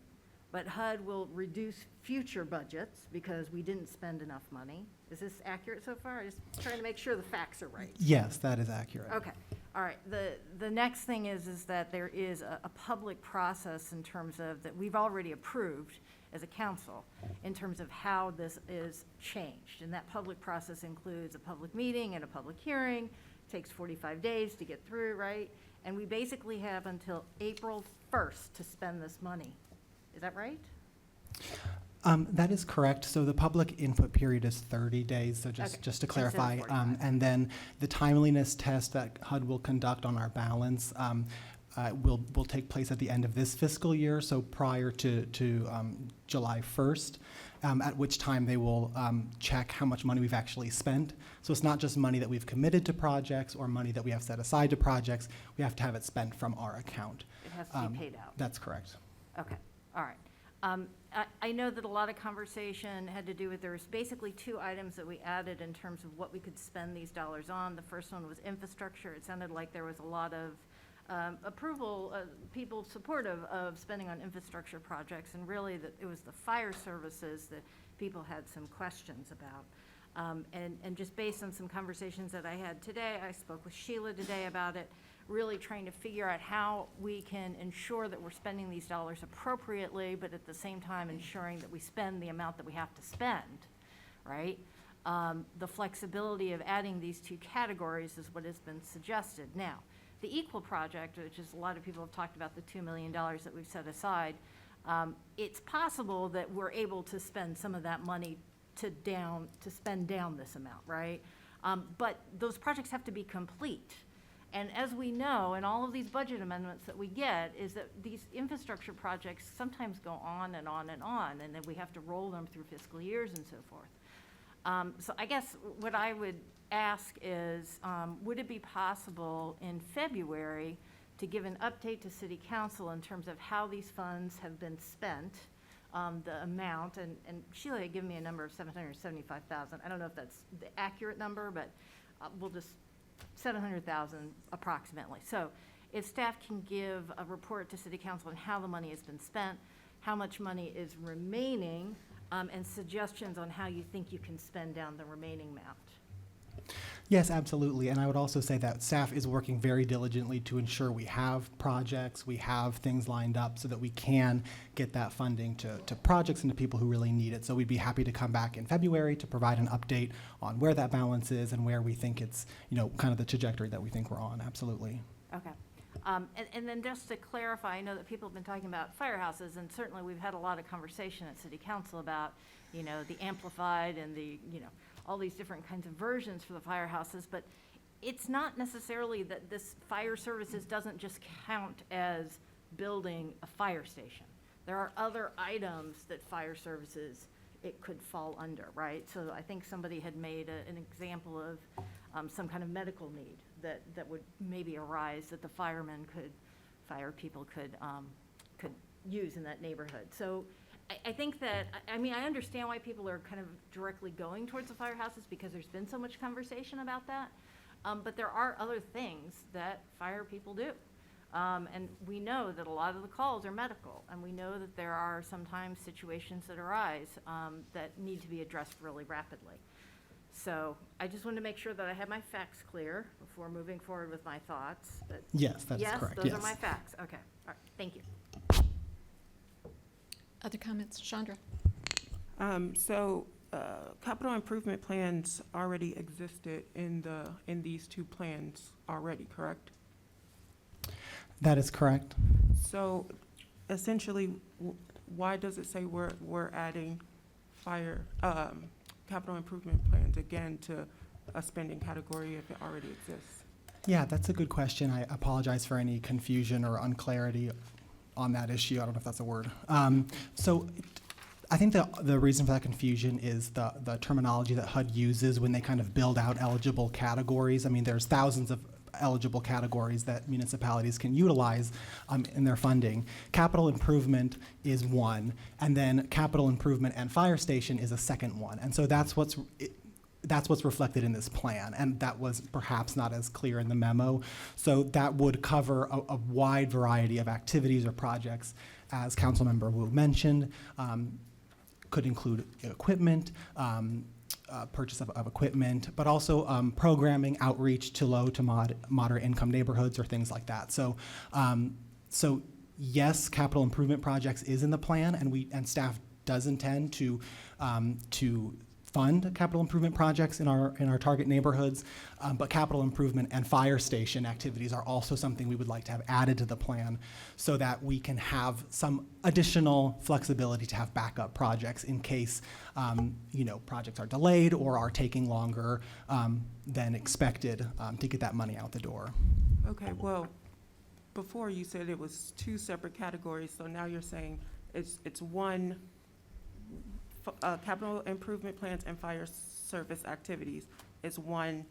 O: but HUD will reduce future budgets because we didn't spend enough money. Is this accurate so far? Just trying to make sure the facts are right.
S: Yes, that is accurate.
O: Okay, all right. The next thing is that there is a public process in terms of that we've already approved as a council in terms of how this is changed. And that public process includes a public meeting and a public hearing. Takes 45 days to get through, right? And we basically have until April 1st to spend this money. Is that right?
S: That is correct. So the public input period is 30 days. So just
O: Okay.
S: just to
O: Instead of
S: clarify,
O: 45.
S: and then the timeliness test that HUD will conduct on our balance will take place at the end of this fiscal year, so prior to July 1st, at which time they will check how much money we've actually spent. So it's not just money that we've committed to projects or money that we have set aside to projects. We have to have it spent from our account.
O: It has to be paid out.
S: That's correct.
O: Okay, all right. I know that a lot of conversation had to do with, there was basically two items that we added in terms of what we could spend these dollars on. The first one was infrastructure. It sounded like there was a lot of approval, people supportive of spending on infrastructure projects, and really that it was the fire services that people had some questions about. And just based on some conversations that I had today, I spoke with Sheila today about it, really trying to figure out how we can ensure that we're spending these dollars appropriately, but at the same time ensuring that we spend the amount that we have to spend, right? The flexibility of adding these two categories is what has been suggested. Now, the Equal Project, which is a lot of people have talked about the $2 million that we've set aside, it's possible that we're able to spend some of that money to spend down this amount, right? But those projects have to be complete. And as we know, in all of these budget amendments that we get, is that these infrastructure projects sometimes go on and on and on, and then we have to roll them through fiscal years and so forth. So I guess what I would ask is, would it be possible in February to give an update to City Council in terms of how these funds have been spent, the amount, and Sheila had given me a number of $775,000. I don't know if that's the accurate number, but we'll just, 700,000 approximately. So if staff can give a report to City Council on how the money has been spent, how much money is remaining, and suggestions on how you think you can spend down the remaining amount.
S: Yes, absolutely. And I would also say that staff is working very diligently to ensure we have projects, we have things lined up so that we can get that funding to projects and to people who really need it. So we'd be happy to come back in February to provide an update on where that balance is and where we think it's, kind of the trajectory that we think we're on. Absolutely.
O: Okay. And then just to clarify, I know that people have been talking about firehouses, and certainly we've had a lot of conversation at City Council about, the amplified and the, all these different kinds of versions for the firehouses, but it's not necessarily that this fire services doesn't just count as building a fire station. There are other items that fire services, it could fall under, right? So I think somebody had made an example of some kind of medical need that would maybe arise that the fire people could use in that neighborhood. So I think that, I understand why people are kind of directly going towards the firehouses because there's been so much conversation about that. But there are other things that fire people do. And we know that a lot of the calls are medical, and we know that there are sometimes situations that arise that need to be addressed really rapidly. So I just wanted to make sure that I had my facts clear before moving forward with my thoughts. But
S: Yes, that's correct.
O: Yes, those are
S: Yes.
O: my facts. Okay, all right, thank you.
A: Other comments? Chandra?
M: Capital improvement plans already existed in these two plans already, correct?
S: That is correct.
M: So essentially, why does it say we're adding capital improvement plans again to a spending category if it already exists?
S: Yeah, that's a good question. I apologize for any confusion or unclarity on that issue. I don't know if that's a word. So I think the reason for that confusion is the terminology that HUD uses when they kind of build out eligible categories. I mean, there's thousands of eligible categories that municipalities can utilize in their funding. Capital improvement is one, and then capital improvement and fire station is a second one. And so that's what's reflected in this plan, and that was perhaps not as clear in the memo. So that would cover a wide variety of activities or projects, as Councilmember Wu mentioned. Could include equipment, purchase of equipment, but also programming, outreach to low to moderate income neighborhoods or things like that. So, yes, capital improvement projects is in the plan, and staff does intend to fund capital improvement projects in our target neighborhoods, but capital improvement and fire station activities are also something we would like to have added to the plan so that we can have some additional flexibility to have backup projects in case projects are delayed or are taking longer than expected to get that money out the door.
M: Okay, well, before you said it was two separate categories, so now you're saying it's one. Capital improvement plans and fire service activities is one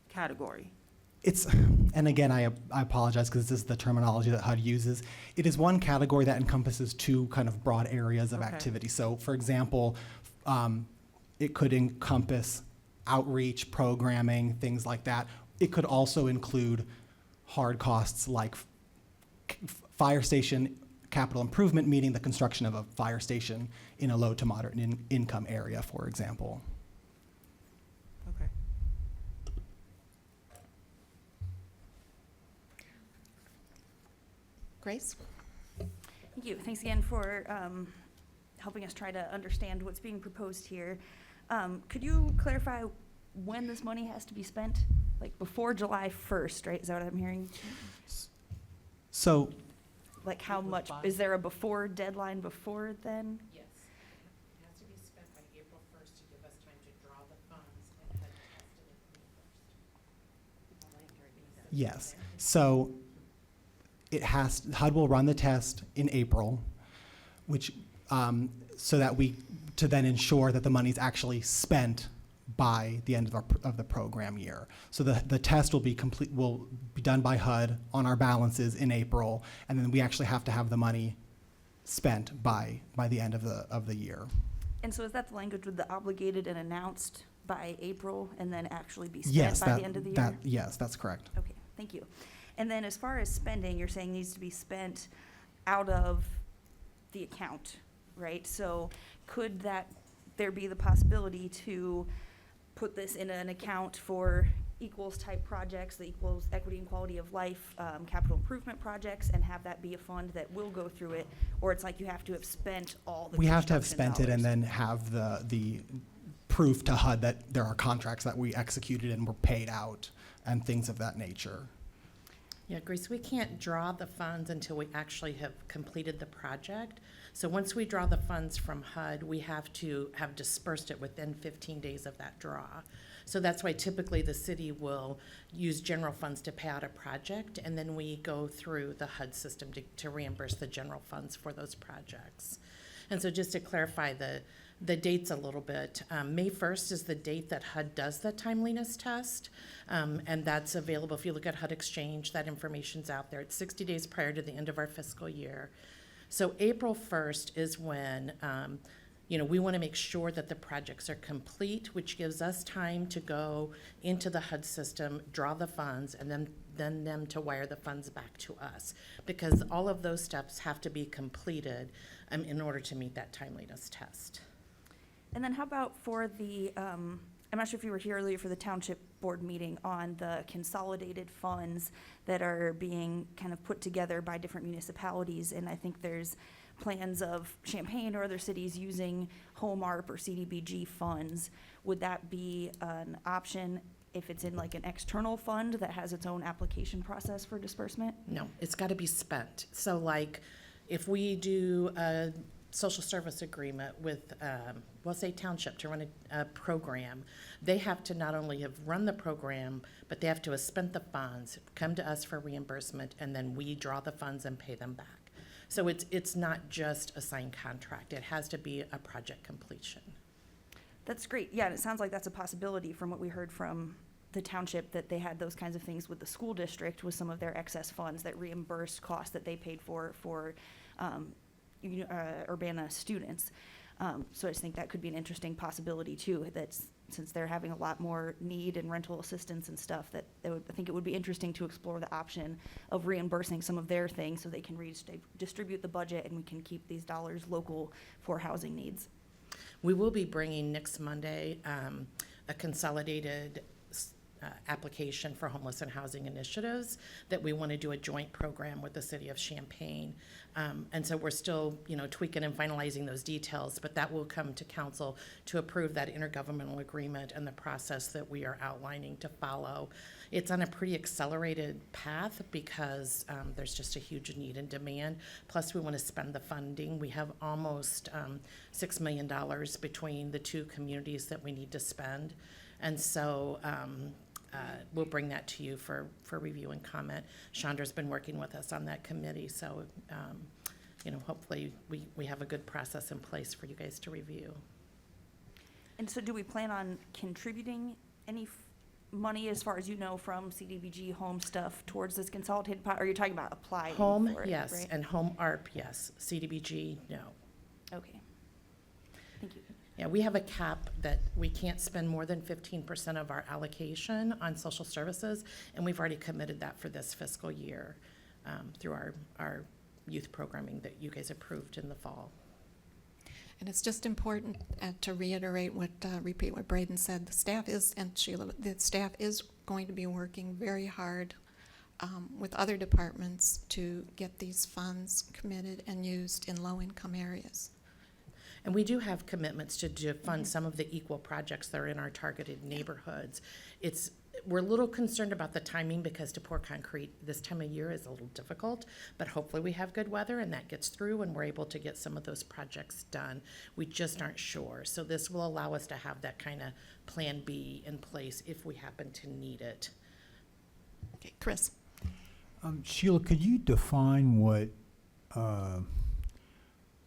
M: category.
S: And again, I apologize because this is the terminology that HUD uses. It is one category that encompasses two kind of broad areas of activity. So for example, it could encompass outreach, programming, things like that. It could also include hard costs like fire station capital improvement, meaning the construction of a fire station in a low to moderate income area, for example.
M: Okay.
A: Grace?
E: Thank you. Thanks again for helping us try to understand what's being proposed here. Could you clarify when this money has to be spent? Like before July 1st, right? Is that what I'm hearing?
S: So,
E: like how much, is there a before deadline before then?
N: Yes. It has to be spent by April 1st to give us time to draw the funds and HUD
S: Yes. So HUD will run the test in April, which, so that to then ensure that the money's actually spent by the end of the program year. So the test will be done by HUD on our balances in April, and then we actually have to have the money spent by the end of the year.
E: And so is that the language with the obligated and announced by April and then actually be
S: Yes,
E: spent by the end of the year?
S: Yes, that's correct.
E: Okay, thank you. And then as far as spending, you're saying needs to be spent out of the account, right? So could there be the possibility to put this in an account for equals type projects, the equals equity and quality of life, capital improvement projects, and have that be a fund that will go through it? Or it's like you have to have spent all the
S: We have to have
E: construction
S: spent it and
E: dollars?
S: then have the proof to HUD that there are contracts that we executed and were paid out and things of that nature.
N: Yeah, Grace, we can't draw the funds until we actually have completed the project. So once we draw the funds from HUD, we have to have dispersed it within 15 days of that draw. So that's why typically the city will use general funds to pay out a project, and then we go through the HUD system to reimburse the general funds for those projects. And so just to clarify the dates a little bit, May 1st is the date that HUD does the timeliness test, and that's available. If you look at HUD Exchange, that information's out there. It's 60 days prior to the end of our fiscal year. So April 1st is when we want to make sure that the projects are complete, which gives us time to go into the HUD system, draw the funds, and then them to wire the funds back to us, because all of those steps have to be completed in order to meet that timeliness test.
E: And then how about for the, I'm not sure if you were here earlier for the township board meeting on the consolidated funds that are being kind of put together by different municipalities, and I think there's plans of Champaign or other cities using Home ARP or CDBG funds. Would that be an option if it's in like an external fund that has its own application process for disbursement?
N: No, it's got to be spent. So like, if we do a social service agreement with, we'll say Township to run a program, they have to not only have run the program, but they have to have spent the funds, come to us for reimbursement, and then we draw the funds and pay them back. So it's not just a signed contract. It has to be a project completion.
E: That's great. Yeah, and it sounds like that's a possibility from what we heard from the township, that they had those kinds of things with the school district with some of their excess funds that reimbursed costs that they paid for Urbana students. So I just think that could be an interesting possibility too, that's, since they're having a lot more need and rental assistance and stuff, I think it would be interesting to explore the option of reimbursing some of their things so they can redistribute the budget and we can keep these dollars local for housing needs.
N: We will be bringing next Monday a consolidated application for homeless and housing initiatives that we want to do a joint program with the city of Champaign. And so we're still, tweaking and finalizing those details, but that will come to council to approve that intergovernmental agreement and the process that we are outlining to follow. It's on a pretty accelerated path because there's just a huge need and demand. Plus, we want to spend the funding. We have almost $6 million between the two communities that we need to spend. And so we'll bring that to you for review and comment. Chandra's been working with us on that committee, so hopefully we have a good process in place for you guys to review.
E: And so do we plan on contributing any money, as far as you know, from CDBG home stuff towards this consolidated pot? Or are you talking about applying
N: Home,
E: for it,
N: yes,
E: right?
N: and Home ARP, yes. CDBG, no.
E: Okay. Thank you.
N: Yeah, we have a cap that we can't spend more than 15% of our allocation on social services, and we've already committed that for this fiscal year through our youth programming that you guys approved in the fall.
A: And it's just important to reiterate repeat what Braden said. The staff is, and Sheila, the staff is going to be working very hard with other departments to get these funds committed and used in low-income areas.
N: And we do have commitments to fund some of the equal projects that are in our targeted neighborhoods. We're a little concerned about the timing because to pour concrete this time of year is a little difficult, but hopefully we have good weather and that gets through and we're able to get some of those projects done. We just aren't sure. So this will allow us to have that kind of plan B in place if we happen to need it.
A: Okay, Chris?
P: Sheila, could you define what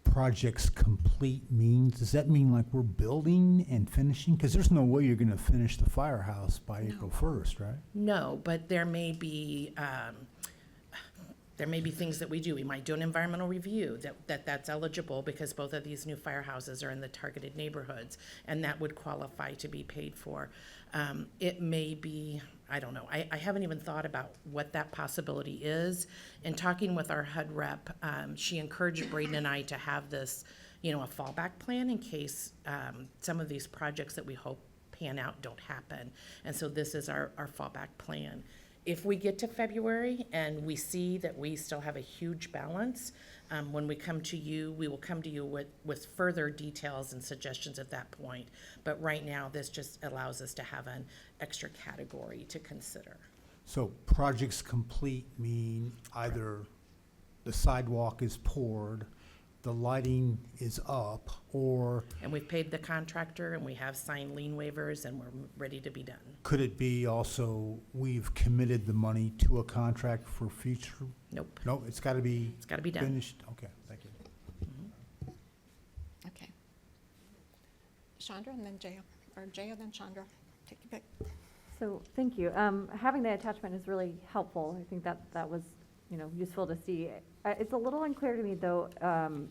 P: projects complete means? Does that mean like we're building and finishing? Because there's no way you're going to finish the firehouse by April 1st, right?
N: No, but there may be things that we do. We might do an environmental review that's eligible because both of these new firehouses are in the targeted neighborhoods, and that would qualify to be paid for. It may be, I don't know. I haven't even thought about what that possibility is. In talking with our HUD rep, she encouraged Braden and I to have this, a fallback plan in case some of these projects that we hope pan out don't happen. And so this is our fallback plan. If we get to February and we see that we still have a huge balance, when we come to you, we will come to you with further details and suggestions at that point. But right now, this just allows us to have an extra category to consider.
P: So projects complete mean either the sidewalk is poured, the lighting is up, or
N: And we've paid the contractor and we have signed lien waivers and we're ready to be done.
P: could it be also we've committed the money to a contract for future?
N: Nope.
P: No, it's got to be.
N: It's gotta be done.
P: Finished. Okay, thank you.
A: Okay. Chandra and then Jaya, or Jaya then Chandra. Take your pick.
L: So, thank you. Having the attachment is really helpful. I think that was, useful to see. It's a little unclear to me, though,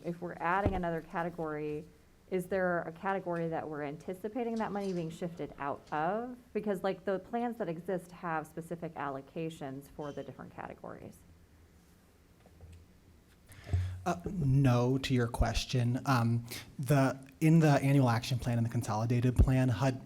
L: if we're adding another category, is there a category that we're anticipating that money being shifted out of? Because like the plans that exist have specific allocations for the different categories.
S: No to your question. In the annual action plan and the consolidated plan, HUD,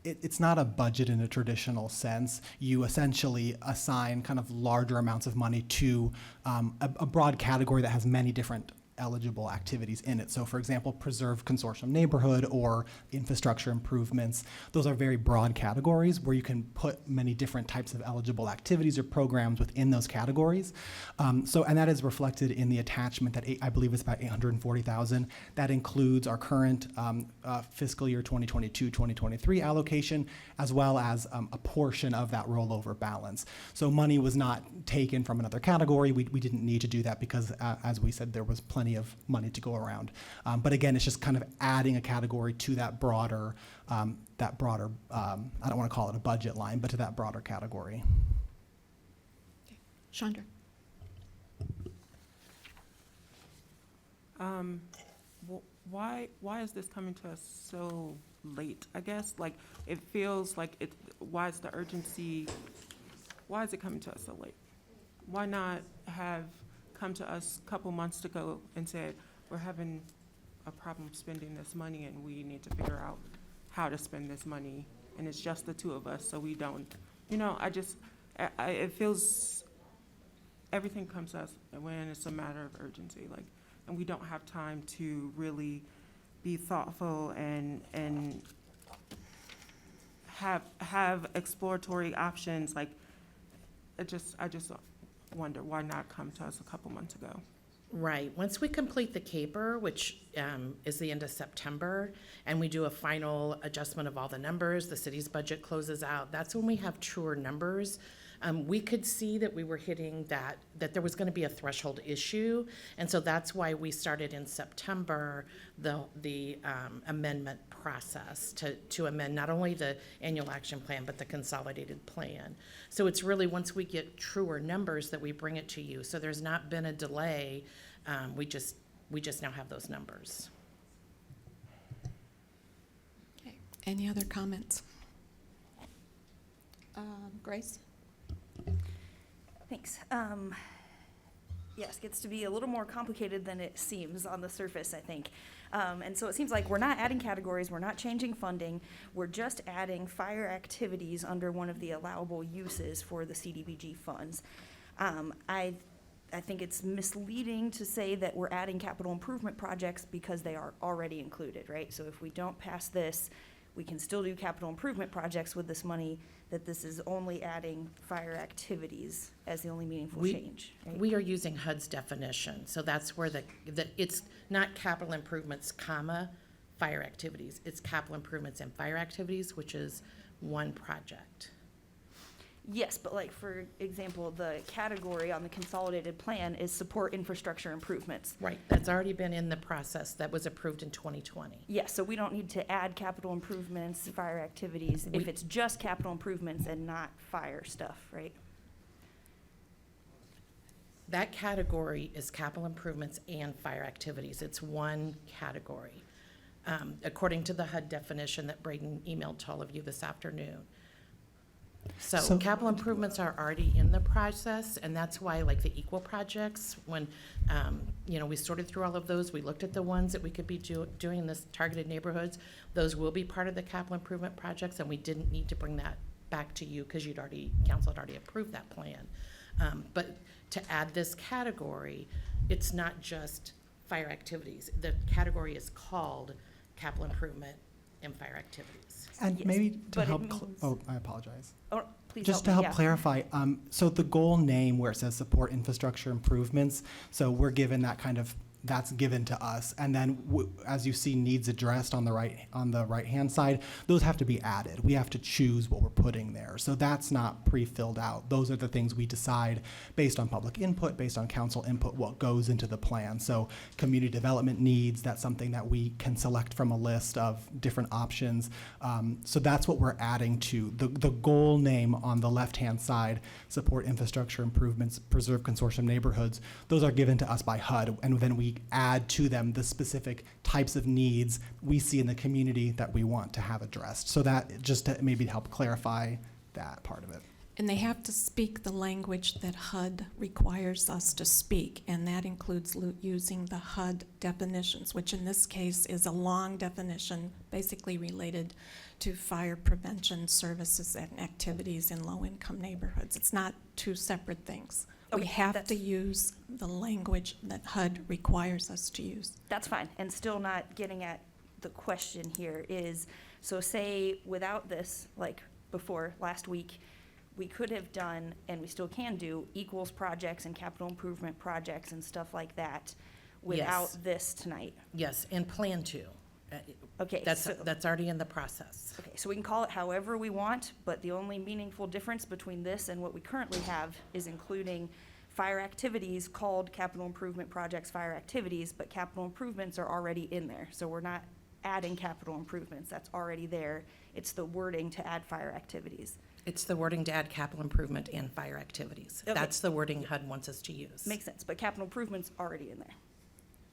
S: it's not a budget in a traditional sense. You essentially assign kind of larger amounts of money to a broad category that has many different eligible activities in it. So for example, preserve consortium neighborhood or infrastructure improvements. Those are very broad categories where you can put many different types of eligible activities or programs within those categories. And that is reflected in the attachment that I believe is about $840,000. That includes our current fiscal year 2022-2023 allocation, as well as a portion of that rollover balance. So money was not taken from another category. We didn't need to do that because, as we said, there was plenty of money to go around. But again, it's just kind of adding a category to that broader, I don't want to call it a budget line, but to that broader category.
A: Chandra?
M: Why is this coming to us so late? I guess, like, it feels like why is the urgency, why is it coming to us so late? Why not have come to us a couple months ago and said, we're having a problem spending this money and we need to figure out how to spend this money, and it's just the two of us, so we don't, it feels, everything comes to us when it's a matter of urgency, like, and we don't have time to really be thoughtful and have exploratory options, like, I just wonder why not come to us a couple months ago.
N: Right. Once we complete the CAPER, which is the end of September, and we do a final adjustment of all the numbers, the city's budget closes out, that's when we have truer numbers. We could see that we were hitting that there was going to be a threshold issue, and so that's why we started in September the amendment process to amend not only the annual action plan but the consolidated plan. So it's really once we get truer numbers that we bring it to you. So there's not been a delay. We just now have those numbers.
A: Okay. Any other comments? Grace?
E: Thanks. Yes, gets to be a little more complicated than it seems on the surface, I think. And so it seems like we're not adding categories, we're not changing funding, we're just adding fire activities under one of the allowable uses for the CDBG funds. I think it's misleading to say that we're adding capital improvement projects because they are already included, right? So if we don't pass this, we can still do capital improvement projects with this money, that this is only adding fire activities as the only meaningful change, right?
N: We are using HUD's definition, so that's where it's not capital improvements, comma, fire activities. It's capital improvements and fire activities, which is one project.
E: Yes, but like, for example, the category on the consolidated plan is support infrastructure improvements.
N: Right, that's already been in the process that was approved in 2020.
E: Yes, so we don't need to add capital improvements, fire activities, if it's just capital improvements and not fire stuff, right?
N: That category is capital improvements and fire activities. It's one category, according to the HUD definition that Braden emailed to all of you this afternoon. So capital improvements are already in the process, and that's why, like the equal projects, when, we sorted through all of those, we looked at the ones that we could be doing in this targeted neighborhoods. Those will be part of the capital improvement projects, and we didn't need to bring that back to you because council had already approved that plan. But to add this category, it's not just fire activities. The category is called capital improvement and fire activities.
S: And
E: Yes,
S: maybe to
E: but it
S: help,
E: means-
S: I apologize.
E: Oh, please
S: Just to
E: me,
S: help
E: yeah.
S: clarify, so the goal name where it says support infrastructure improvements, so we're given that kind of, that's given to us. And then as you see needs addressed on the right-hand side, those have to be added. We have to choose what we're putting there. So that's not pre-filled out. Those are the things we decide based on public input, based on council input, what goes into the plan. So community development needs, that's something that we can select from a list of different options. So that's what we're adding to. The goal name on the left-hand side, support infrastructure improvements, preserve consortium neighborhoods, those are given to us by HUD, and then we add to them the specific types of needs we see in the community that we want to have addressed. So that, just to maybe help clarify that part of it.
A: And they have to speak the language that HUD requires us to speak, and that includes using the HUD definitions, which in this case is a long definition, basically related to fire prevention services and activities in low-income neighborhoods. It's not two separate things. We
E: Okay,
A: have to
E: that's-
A: use the language that HUD requires us to use.
E: That's fine, and still not getting at the question here is, so say without this, like before, last week, we could have done, and we still can do, equals projects and capital improvement projects and stuff like that without
N: Yes.
E: this tonight.
N: Yes, and plan to.
E: Okay,
N: That's already in the process.
E: Okay, so we can call it however we want, but the only meaningful difference between this and what we currently have is including fire activities called capital improvement projects, fire activities, but capital improvements are already in there. So we're not adding capital improvements, that's already there. It's the wording to add fire activities.
N: It's the wording to add capital improvement and fire activities.
E: Okay.
N: That's the wording HUD wants us to use.
E: Makes sense, but capital improvements already in there,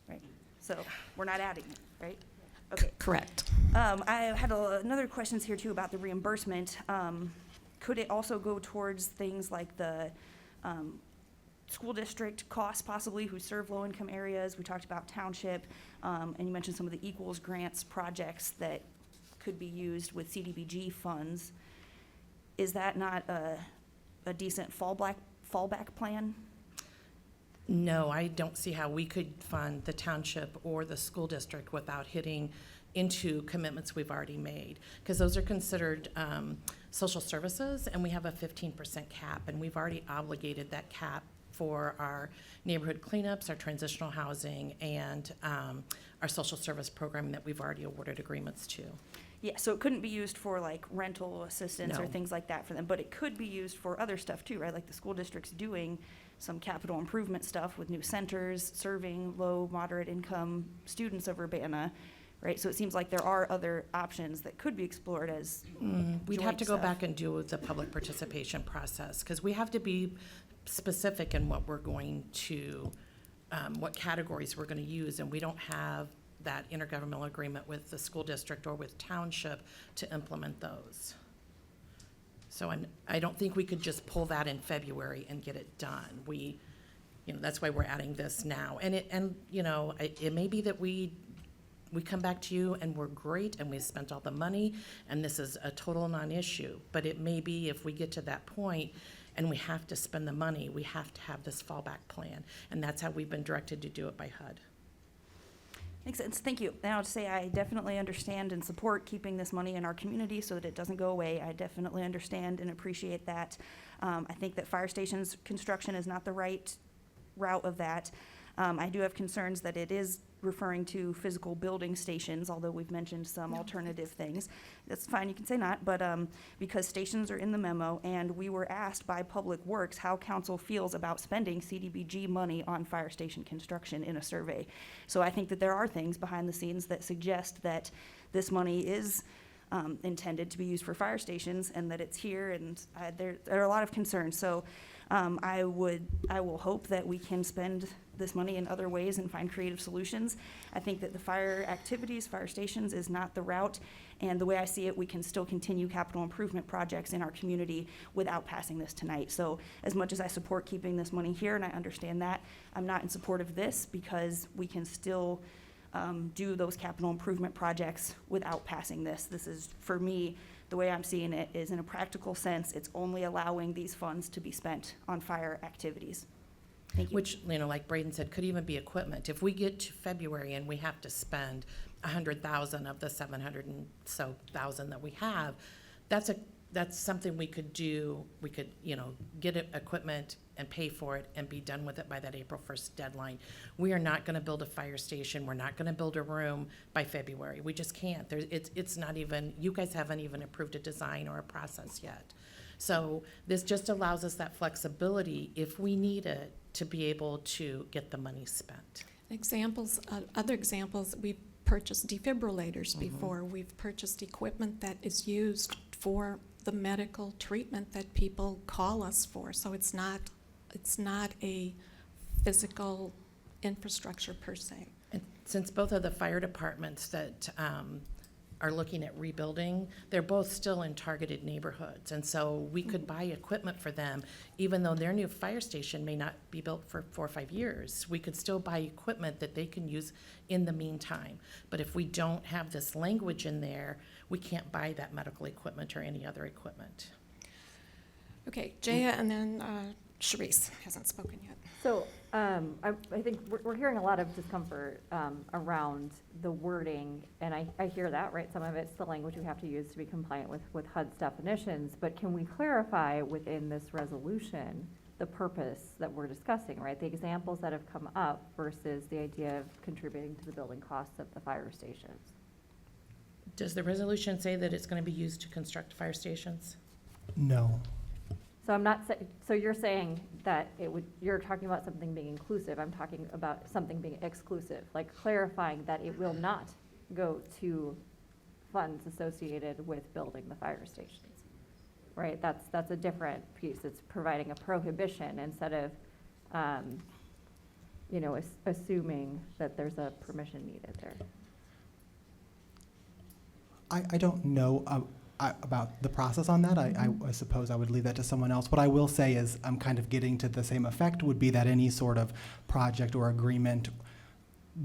E: right? So we're not adding it, right? Okay.
A: Correct.
E: I had another questions here too about the reimbursement. Could it also go towards things like the school district costs possibly who serve low-income areas? We talked about township, and you mentioned some of the equals grants projects that could be used with CDBG funds. Is that not a decent fallback plan?
N: No, I don't see how we could fund the township or the school district without hitting into commitments we've already made, because those are considered social services, and we have a 15% cap, and we've already obligated that cap for our neighborhood cleanups, our transitional housing, and our social service programming that we've already awarded agreements to.
E: Yeah, so it couldn't be used for like rental assistance or
N: No.
E: things like that for them, but it could be used for other stuff too, right? Like the school district's doing some capital improvement stuff with new centers, serving low, moderate income students of Urbana, right? So it seems like there are other options that could be explored as
N: We'd have
E: joint
N: to go
E: stuff.
N: back and do the public participation process, because we have to be specific in what we're going to, what categories we're gonna use, and we don't have that intergovernmental agreement with the school district or with township to implement those. So I don't think we could just pull that in February and get it done. That's why we're adding this now. And it may be that we come back to you and we're great and we spent all the money and this is a total non-issue. But it may be if we get to that point and we have to spend the money, we have to have this fallback plan. And that's how we've been directed to do it by HUD.
E: Makes sense, thank you. And I'll just say I definitely understand and support keeping this money in our community so that it doesn't go away. I definitely understand and appreciate that. I think that fire stations construction is not the right route of that. I do have concerns that it is referring to physical building stations, although we've mentioned some alternative things. That's fine, you can say not, but because stations are in the memo, and we were asked by Public Works how council feels about spending CDBG money on fire station construction in a survey. So I think that there are things behind the scenes that suggest that this money is intended to be used for fire stations, and that it's here, and there are a lot of concerns. So I will hope that we can spend this money in other ways and find creative solutions. I think that the fire activities, fire stations is not the route, and the way I see it, we can still continue capital improvement projects in our community without passing this tonight. So as much as I support keeping this money here, and I understand that, I'm not in support of this because we can still do those capital improvement projects without passing this. This is, for me, the way I'm seeing it is in a practical sense, it's only allowing these funds to be spent on fire activities. Thank you.
N: Which, like Braden said, could even be equipment. If we get to February and we have to spend 100,000 of the 700 and so thousand that we have, that's something we could do. We could, get equipment and pay for it and be done with it by that April 1st deadline. We are not going to build a fire station. We're not going to build a room by February. We just can't. It's not even, you guys haven't even approved a design or a process yet. So this just allows us that flexibility if we need it to be able to get the money spent.
A: Other examples, we've purchased defibrillators before. We've purchased equipment that is used for the medical treatment that people call us for. So it's not a physical infrastructure per se.
N: And since both of the fire departments that are looking at rebuilding, they're both still in targeted neighborhoods. And so we could buy equipment for them, even though their new fire station may not be built for 4 or 5 years. We could still buy equipment that they can use in the meantime. But if we don't have this language in there, we can't buy that medical equipment or any other equipment.
A: Okay, Jaya, and then Sharice hasn't spoken yet.
L: So I think we're hearing a lot of discomfort around the wording, and I hear that, right? Some of it's the language we have to use to be compliant with HUD's definitions, but can we clarify within this resolution the purpose that we're discussing, right? The examples that have come up versus the idea of contributing to the building costs of the fire stations.
N: Does the resolution say that it's going to be used to construct fire stations?
S: No.
L: So so you're saying that you're talking about something being inclusive. I'm talking about something being exclusive, like clarifying that it will not go to funds associated with building the fire stations, right? That's a different piece. It's providing a prohibition instead of, assuming that there's a permission needed there.
S: I don't know about the process on that. I suppose I would leave that to someone else. What I will say is I'm kind of getting to the same effect, would be that any sort of project or agreement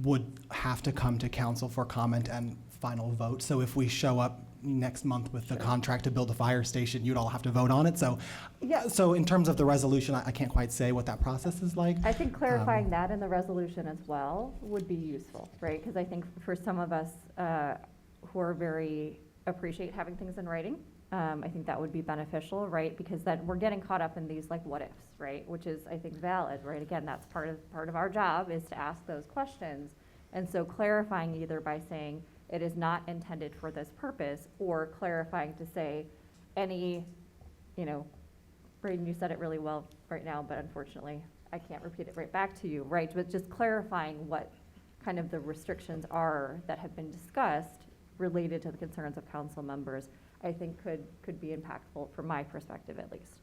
S: would have to come to council for comment and final vote. So if we show up next month with the contract to build a fire station, you'd all have to vote on it. So, yeah. So in terms of the resolution, I can't quite say what that process is like.
L: I think clarifying that in the resolution as well would be useful, right? Because I think for some of us who are appreciate having things in writing, I think that would be beneficial, right? Because then we're getting caught up in these like what ifs, right? Which is, I think, valid, right? Again, that's part of our job is to ask those questions. And so clarifying either by saying it is not intended for this purpose, or clarifying to say any, Braden, you said it really well right now, but unfortunately I can't repeat it right back to you, right? But just clarifying what kind of the restrictions are that have been discussed related to the concerns of council members, I think could be impactful from my perspective at least.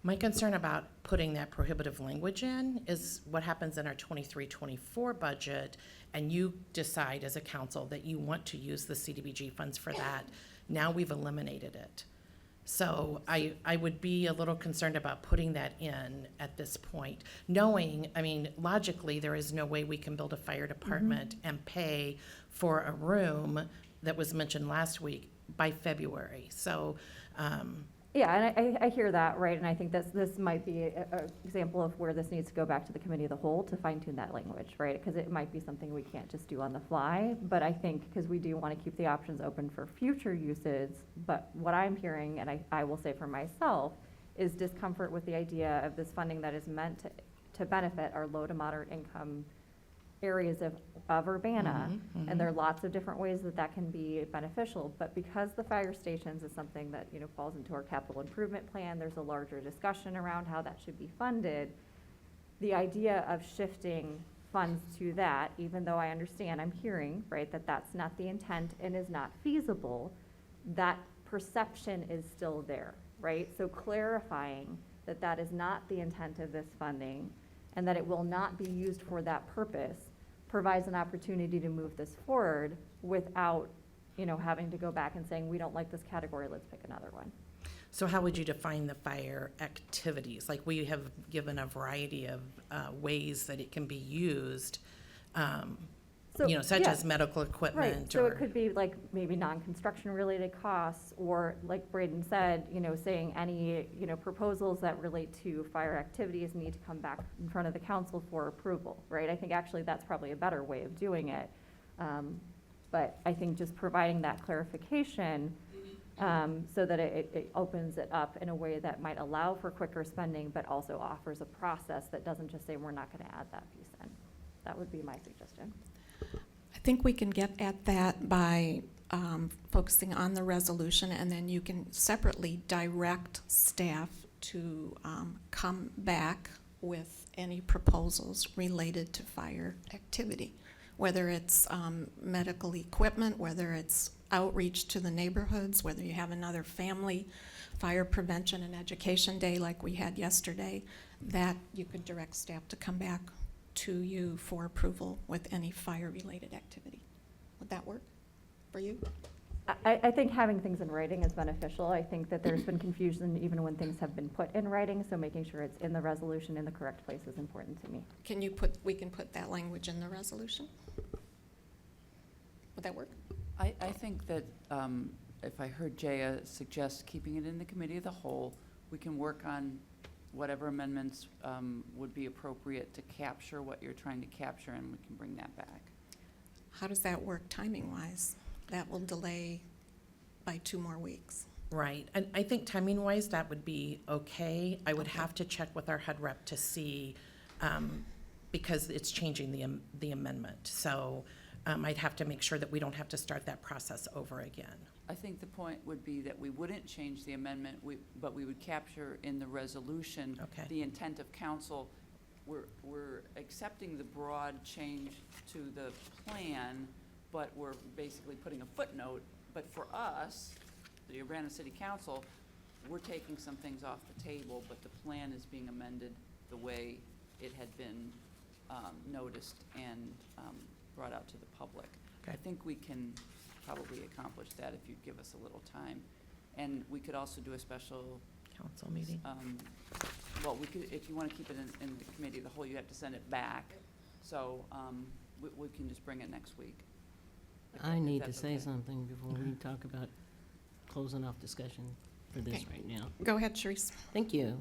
N: My concern about putting that prohibitive language in is what happens in our 23-24 budget, and you decide as a council that you want to use the CDBG funds for that. Now we've eliminated it. So I would be a little concerned about putting that in at this point, knowing, logically, there is no way we can build a fire department and pay for a room that was mentioned last week by February. So,
L: yeah, and I hear that, right? And I think this might be an example of where this needs to go back to the committee of the whole to fine tune that language, right? Because it might be something we can't just do on the fly. But I think because we do want to keep the options open for future uses, but what I'm hearing, and I will say for myself, is discomfort with the idea of this funding that is meant to benefit our low to moderate income areas of Urbana, and there are lots of different ways that that can be beneficial, but because the fire stations is something that, falls into our capital improvement plan, there's a larger discussion around how that should be funded. The idea of shifting funds to that, even though I understand, I'm hearing, right, that that's not the intent and is not feasible, that perception is still there, right? So clarifying that that is not the intent of this funding and that it will not be used for that purpose provides an opportunity to move this forward without, having to go back and saying, we don't like this category, let's pick another one.
N: So how would you define the fire activities? Like, we have given a variety of ways that it can be used, such
L: yeah.
N: as medical
L: Right,
N: equipment
L: so
N: or.
L: it could be like maybe non-construction related costs, or like Braden said, saying any, proposals that relate to fire activities need to come back in front of the council for approval, right? I think actually that's probably a better way of doing it. But I think just providing that clarification, so that it opens it up in a way that might allow for quicker spending, but also offers a process that doesn't just say, we're not gonna add that piece in. That would be my suggestion.
A: I think we can get at that by focusing on the resolution, and then you can separately direct staff to come back with any proposals related to fire activity, whether it's medical equipment, whether it's outreach to the neighborhoods, whether you have another family fire prevention and education day like we had yesterday, that you could direct staff to come back to you for approval with any fire-related activity. Would that work for you?
L: I think having things in writing is beneficial. I think that there's been confusion even when things have been put in writing, so making sure it's in the resolution in the correct place is important to me.
A: We can put that language in the resolution? Would that work?
T: I think that if I heard Jaya suggest keeping it in the committee of the whole, we can work on whatever amendments would be appropriate to capture what you're trying to capture, and we can bring that back.
A: How does that work timing-wise? That will delay by 2 more weeks.
N: Right, and I think timing-wise, that would be okay. I would have to check with our head rep to see, because it's changing the amendment. So I'd have to make sure that we don't have to start that process over again.
T: I think the point would be that we wouldn't change the amendment, but we would capture in the resolution the intent of council. We're accepting the broad change to the plan, but we're basically putting a footnote. But for us, the Urbana City Council, we're taking some things off the table, but the plan is being amended the way it had been noticed and brought out to the public. I think we can probably accomplish that if you'd give us a little time. And we could also do a special
N: council meeting.
T: Well, we could, if you want to keep it in the committee of the whole, you have to send it back. So we can just bring it next week.
C: I need to
T: that's
C: say
T: okay.
C: something before we talk about closing off discussion for this right now.
A: Go ahead, Sharice.
C: Thank you.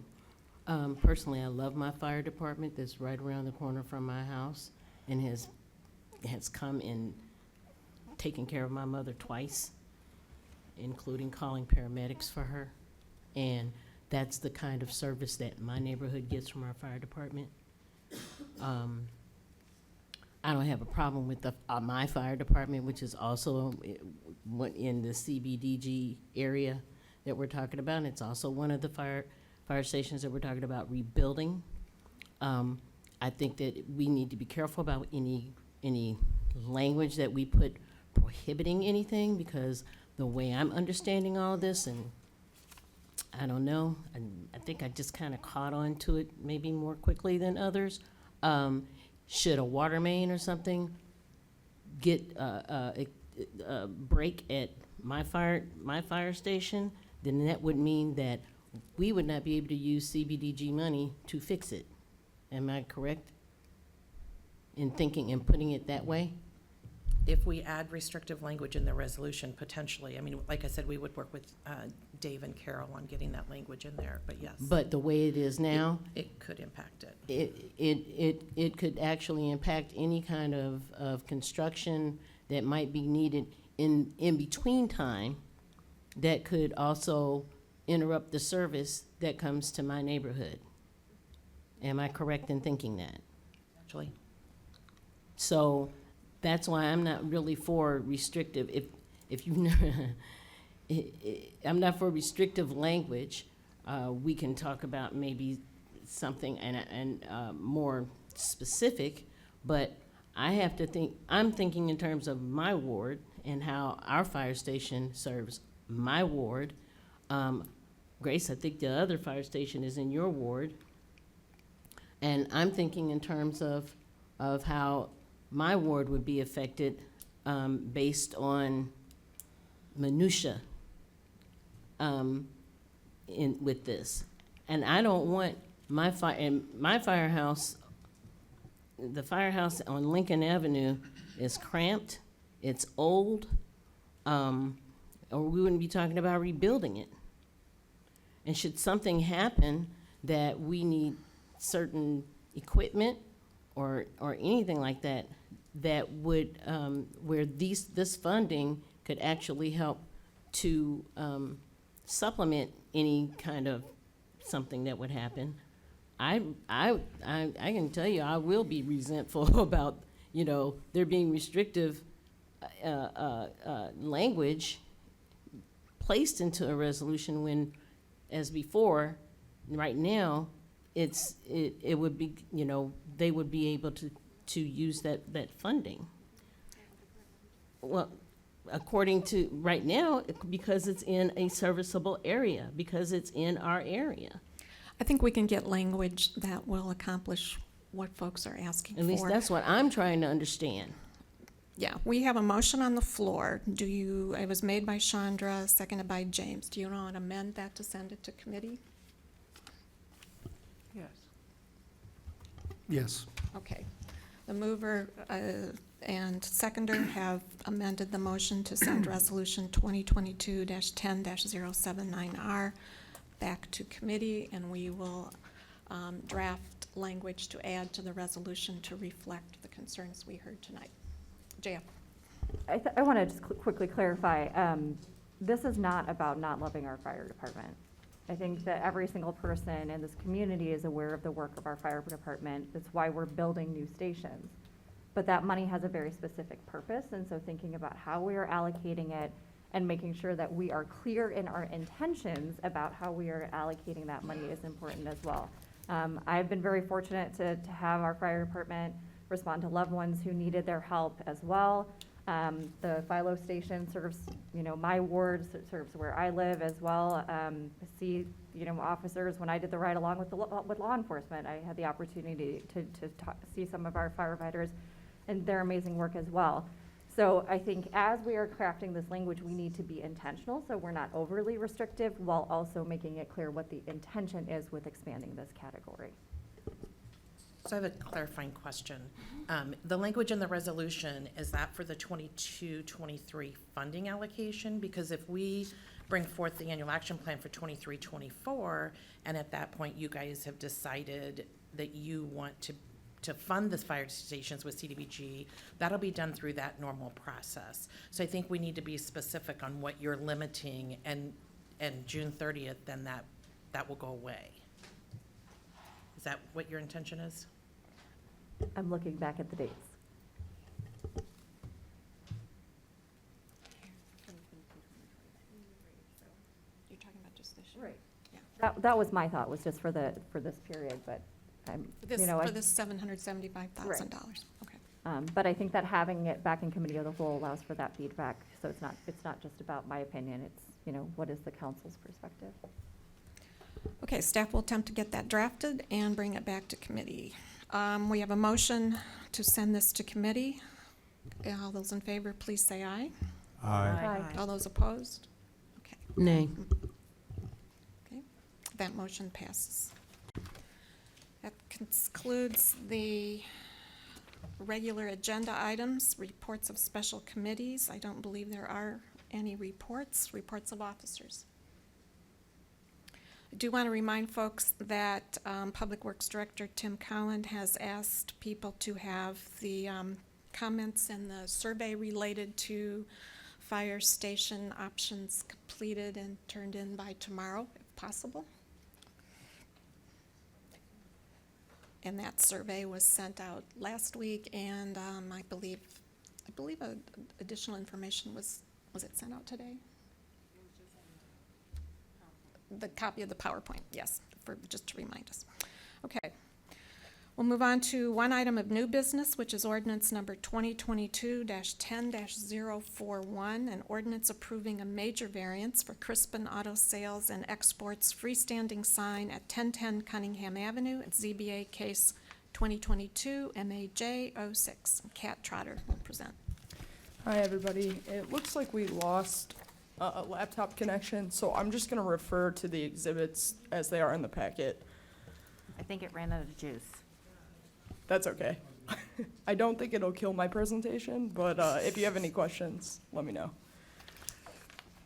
C: Personally, I love my fire department that's right around the corner from my house and has come and taken care of my mother twice, including calling paramedics for her. And that's the kind of service that my neighborhood gets from our fire department. I don't have a problem with my fire department, which is also in the CBDG area that we're talking about. It's also one of the fire stations that we're talking about rebuilding. I think that we need to be careful about any language that we put prohibiting anything, because the way I'm understanding all this, and I don't know, I think I just kind of caught on to it maybe more quickly than others. Should a water main or something get a break at my fire station, then that would mean that we would not be able to use CBDG money to fix it. Am I correct in thinking and putting it that way?
N: If we add restrictive language in the resolution, potentially, I mean, like I said, we would work with Dave and Carol on getting that language in there, but yes.
C: But the way it is now,
N: It could impact it.
C: it could actually impact any kind of construction that might be needed in between time that could also interrupt the service that comes to my neighborhood. Am I correct in thinking that?
N: Actually,
C: So that's why I'm not really for restrictive. If you, I'm not for restrictive language. We can talk about maybe something and more specific, but I have to think, I'm thinking in terms of my ward and how our fire station serves my ward. Grace, I think the other fire station is in your ward. And I'm thinking in terms of how my ward would be affected based on minutia with this. And I don't want my firehouse, the firehouse on Lincoln Avenue is cramped, it's old, or we wouldn't be talking about rebuilding it. And should something happen that we need certain equipment or anything like that, that would, where this funding could actually help to supplement any kind of something that would happen, I can tell you, I will be resentful about, there being restrictive language placed into a resolution when, as before, right now, it would be, they would be able to use that funding. Well, according to, right now, because it's in a serviceable area, because it's in our area.
A: I think we can get language that will accomplish what folks are asking for.
C: At least that's what I'm trying to understand.
A: Yeah, we have a motion on the floor. It was made by Chandra, seconded by James. Do you want to amend that to send it to committee?
M: Yes.
D: Yes.
A: Okay. The mover and seconder have amended the motion to send resolution 2022-10-079R back to committee, and we will draft language to add to the resolution to reflect the concerns we heard tonight. JF.
L: I want to just quickly clarify, this is not about not loving our fire department. I think that every single person in this community is aware of the work of our fire department. That's why we're building new stations. But that money has a very specific purpose, and so thinking about how we are allocating it and making sure that we are clear in our intentions about how we are allocating that money is important as well. I've been very fortunate to have our fire department respond to loved ones who needed their help as well. The Philo station serves, my ward, serves where I live as well. See, officers, when I did the ride along with law enforcement, I had the opportunity to see some of our firefighters and their amazing work as well. So I think as we are crafting this language, we need to be intentional, so we're not overly restrictive, while also making it clear what the intention is with expanding this category.
N: So I have a clarifying question. The language in the resolution, is that for the 22-23 funding allocation? Because if we bring forth the annual action plan for 23-24, and at that point you guys have decided that you want to fund the fire stations with CDBG, that'll be done through that normal process. So I think we need to be specific on what you're limiting, and June 30th, then that will go away. Is that what your intention is?
L: I'm looking back at the dates.
A: You're talking about just this year?
L: Right.
A: Yeah.
L: That was my thought, was just for this period, but
A: For this $775,000. Okay.
L: But I think that having it back in committee of the whole allows for that feedback, so it's not just about my opinion, it's, what is the council's perspective?
A: Okay, staff will attempt to get that drafted and bring it back to committee. We have a motion to send this to committee. All those in favor, please say aye.
L: Aye.
A: All those opposed? Okay.
C: Nay.
A: Okay, that motion passes. That concludes the regular agenda items, reports of special committees. I don't believe there are any reports of officers. I do want to remind folks that Public Works Director Tim Collin has asked people to have the comments and the survey related to fire station options completed and turned in by tomorrow, if possible. And that survey was sent out last week, and I believe additional information was it sent out today? The copy of the PowerPoint, yes, just to remind us. Okay. We'll move on to one item of new business, which is ordinance number 2022-10-041, an ordinance approving a major variance for Crispin Auto Sales and Exports freestanding sign at 1010 Cunningham Avenue at ZBA case 2022 MAJ 06. Kat Trotter will present.
S: Hi, everybody. It looks like we lost a laptop connection, so I'm just going to refer to the exhibits as they are in the packet.
O: I think it ran out of juice.
S: That's okay. I don't think it'll kill my presentation, but if you have any questions, let me know.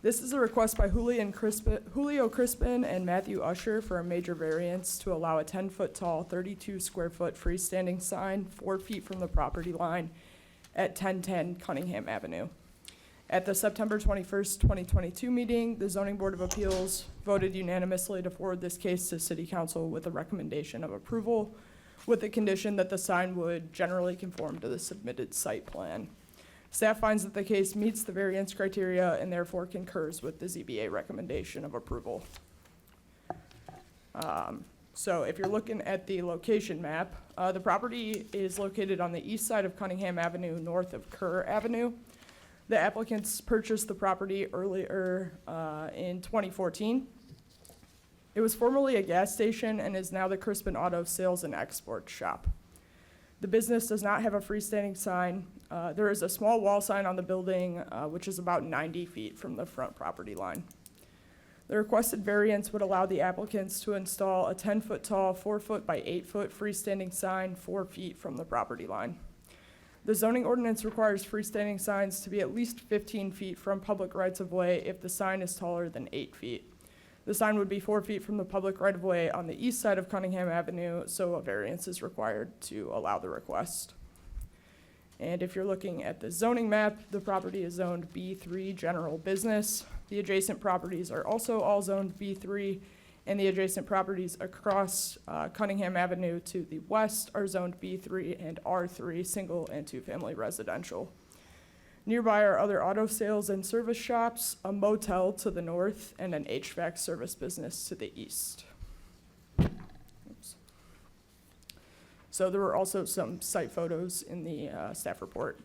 S: This is a request by Julio Crispin and Matthew Usher for a major variance to allow a 10-foot tall, 32-square-foot freestanding sign 4 feet from the property line at 1010 Cunningham Avenue. At the September 21st, 2022 meeting, the Zoning Board of Appeals voted unanimously to forward this case to City Council with a recommendation of approval, with the condition that the sign would generally conform to the submitted site plan. Staff finds that the case meets the variance criteria and therefore concurs with the ZBA recommendation of approval. So if you're looking at the location map, the property is located on the east side of Cunningham Avenue, north of Kerr Avenue. The applicants purchased the property earlier in 2014. It was formerly a gas station and is now the Crispin Auto Sales and Export Shop. The business does not have a freestanding sign. There is a small wall sign on the building, which is about 90 feet from the front property line. The requested variance would allow the applicants to install a 10-foot tall, 4-foot by 8-foot freestanding sign 4 feet from the property line. The zoning ordinance requires freestanding signs to be at least 15 feet from public rights-of-way if the sign is taller than 8 feet. The sign would be 4 feet from the public right-of-way on the east side of Cunningham Avenue, so a variance is required to allow the request. And if you're looking at the zoning map, the property is zoned B3 General Business. The adjacent properties are also all zoned B3, and the adjacent properties across Cunningham Avenue to the west are zoned B3 and R3 single and two-family residential. Nearby are other auto sales and service shops, a motel to the north, and an HVAC service business to the east. Oops. So there were also some site photos in the staff report.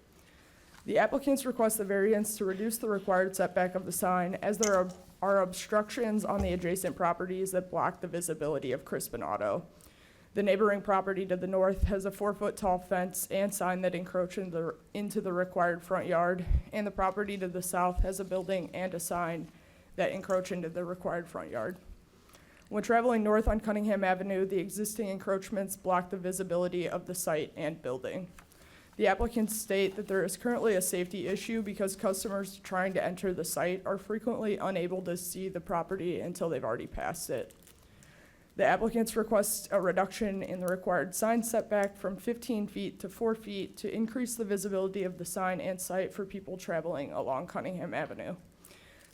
S: The applicants request the variance to reduce the required setback of the sign as there are obstructions on the adjacent properties that block the visibility of Crispin Auto. The neighboring property to the north has a 4-foot tall fence and sign that encroach into the required front yard, and the property to the south has a building and a sign that encroach into the required front yard. When traveling north on Cunningham Avenue, the existing encroachments block the visibility of the site and building. The applicants state that there is currently a safety issue because customers trying to enter the site are frequently unable to see the property until they've already passed it. The applicants request a reduction in the required sign setback from 15 feet to 4 feet to increase the visibility of the sign and site for people traveling along Cunningham Avenue.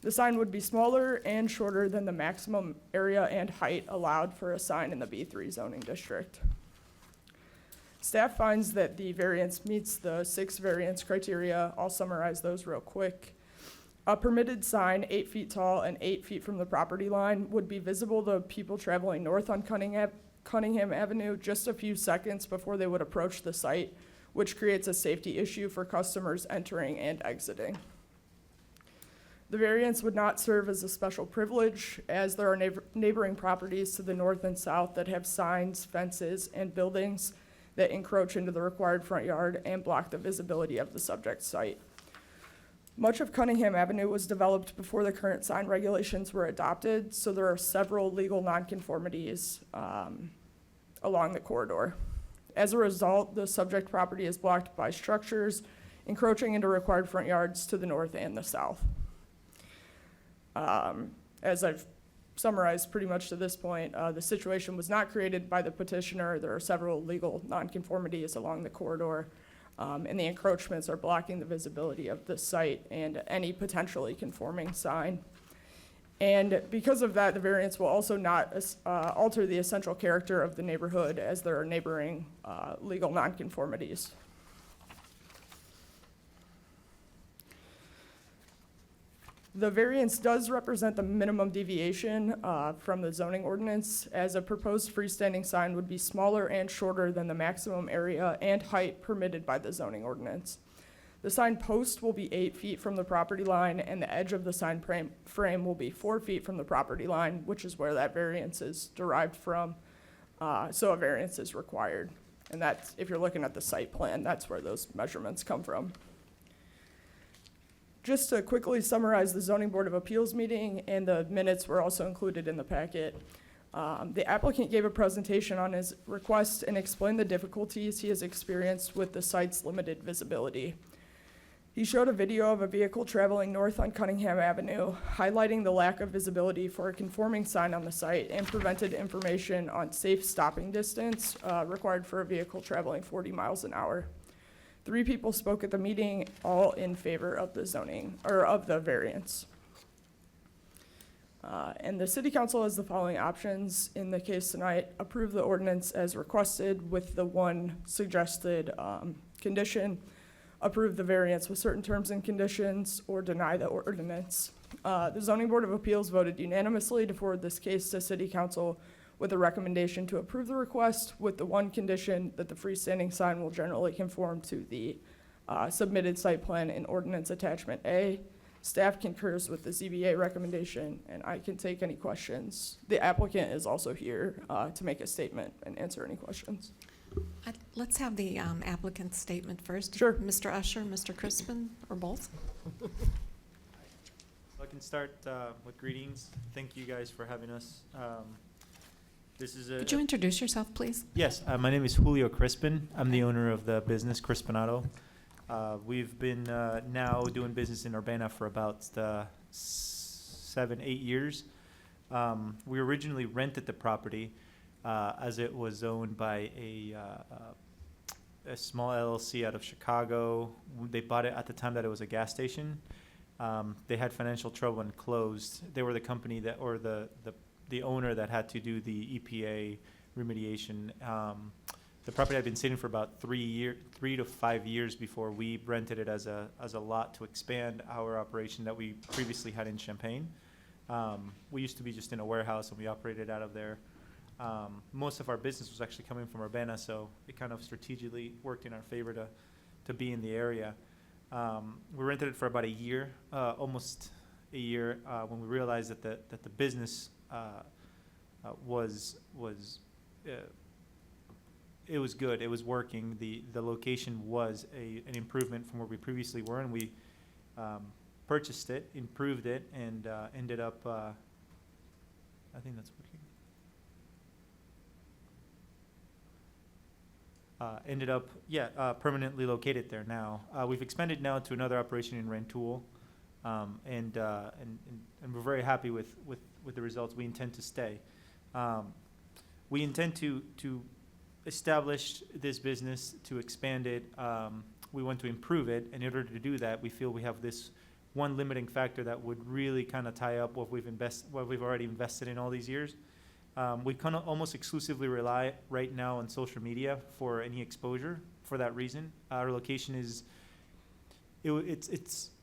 S: The sign would be smaller and shorter than the maximum area and height allowed for a sign in the B3 zoning district. Staff finds that the variance meets the 6 variance criteria. I'll summarize those real quick. A permitted sign 8 feet tall and 8 feet from the property line would be visible to people traveling north on Cunningham Avenue just a few seconds before they would approach the site, which creates a safety issue for customers entering and exiting. The variance would not serve as a special privilege, as there are neighboring properties to the north and south that have signs, fences, and buildings that encroach into the required front yard and block the visibility of the subject site. Much of Cunningham Avenue was developed before the current sign regulations were adopted, so there are several legal nonconformities along the corridor. As a result, the subject property is blocked by structures encroaching into required front yards to the north and the south. As I've summarized pretty much to this point, the situation was not created by the petitioner. There are several legal nonconformities along the corridor. And the encroachments are blocking the visibility of the site and any potentially conforming sign. And because of that, the variance will also not alter the essential character of the neighborhood, as there are neighboring legal nonconformities. The variance does represent the minimum deviation from the zoning ordinance, as a proposed freestanding sign would be smaller and shorter than the maximum area and height permitted by the zoning ordinance. The sign post will be 8 feet from the property line, and the edge of the sign frame will be 4 feet from the property line, which is where that variance is derived from. So a variance is required. And that's, if you're looking at the site plan, that's where those measurements come from. Just to quickly summarize the Zoning Board of Appeals meeting, and the minutes were also included in the packet. The applicant gave a presentation on his request and explained the difficulties he has experienced with the site's limited visibility. He showed a video of a vehicle traveling north on Cunningham Avenue, highlighting the lack of visibility for a conforming sign on the site, and prevented information on safe stopping distance required for a vehicle traveling 40 miles an hour. 3 people spoke at the meeting, all in favor of the zoning, or of the variance. And the city council has the following options in the case tonight: approve the ordinance as requested with the one suggested condition, approve the variance with certain terms and conditions, or deny the ordinance. The Zoning Board of Appeals voted unanimously to forward this case to city council with a recommendation to approve the request with the one condition that the freestanding sign will generally conform to the submitted site plan in ordinance attachment A. Staff concurs with the ZBA recommendation, and I can take any questions. The applicant is also here to make a statement and answer any questions.
A: Let's have the applicant's statement first.
S: Sure.
A: Mr. Usher, Mr. Crispin, or both?
U: So I can start with greetings. Thank you guys for having us. This is
A: Could you introduce yourself, please?
U: Yes, my name is Julio Crispin. I'm the owner of the business Crispinato. We've been now doing business in Urbana for about 7-8 years. We originally rented the property as it was owned by a small LLC out of Chicago. They bought it at the time that it was a gas station. They had financial trouble and closed. They were the company that, or the owner that had to do the EPA remediation. The property had been sitting for about 3 to 5 years before we rented it as a lot to expand our operation that we previously had in Champaign. We used to be just in a warehouse, and we operated out of there. Most of our business was actually coming from Urbana, so it kind of strategically worked in our favor to be in the area. We rented it for about a year, almost a year, when we realized that the business it was good. It was working. The location was an improvement from where we previously were, and we purchased it, improved it, and ended up. I think that's working. Ended up, permanently located there now. We've expanded now to another operation in Rantoul, and we're very happy with the results. We intend to stay. We intend to establish this business, to expand it. We want to improve it. And in order to do that, we feel we have this one limiting factor that would really kind of tie up what we've already invested in all these years. We kind of almost exclusively rely right now on social media for any exposure. For that reason, our location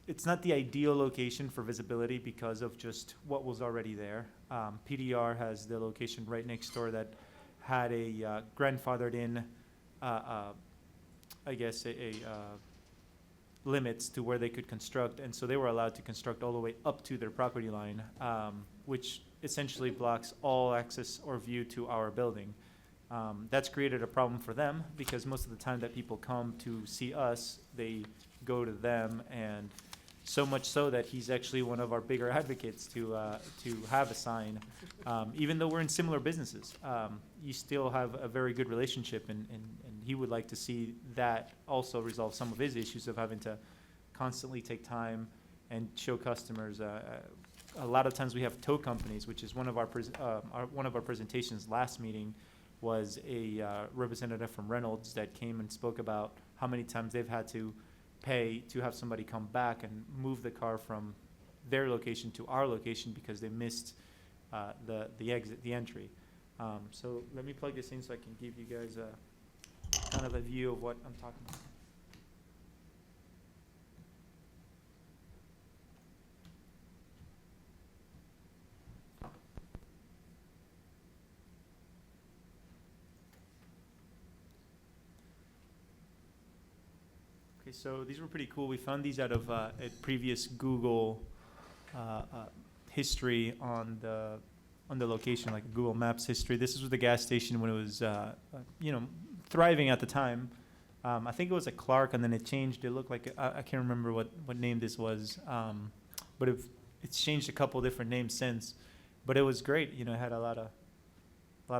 U: it's not the ideal location for visibility because of just what was already there. PDR has the location right next door that had a grandfathered in, limits to where they could construct, and so they were allowed to construct all the way up to their property line, which essentially blocks all access or view to our building. That's created a problem for them because most of the time that people come to see us, they go to them, and so much so that he's actually one of our bigger advocates to have a sign. Even though we're in similar businesses, you still have a very good relationship, and he would like to see that also resolve some of his issues of having to constantly take time and show customers. A lot of times we have tow companies, which is one of our presentations last meeting was a representative from Reynolds that came and spoke about how many times they've had to pay to have somebody come back and move the car from their location to our location because they missed the exit, the entry. So let me plug this in so I can give you guys a kind of a view of what I'm talking about. Okay, so these were pretty cool. We found these out of a previous Google history on the location, like Google Maps history. This was the gas station when it was, thriving at the time. I think it was a Clark, and then it changed. It looked like I can't remember what name this was, but it's changed a couple different names since. But it was great. You know, it had a lot of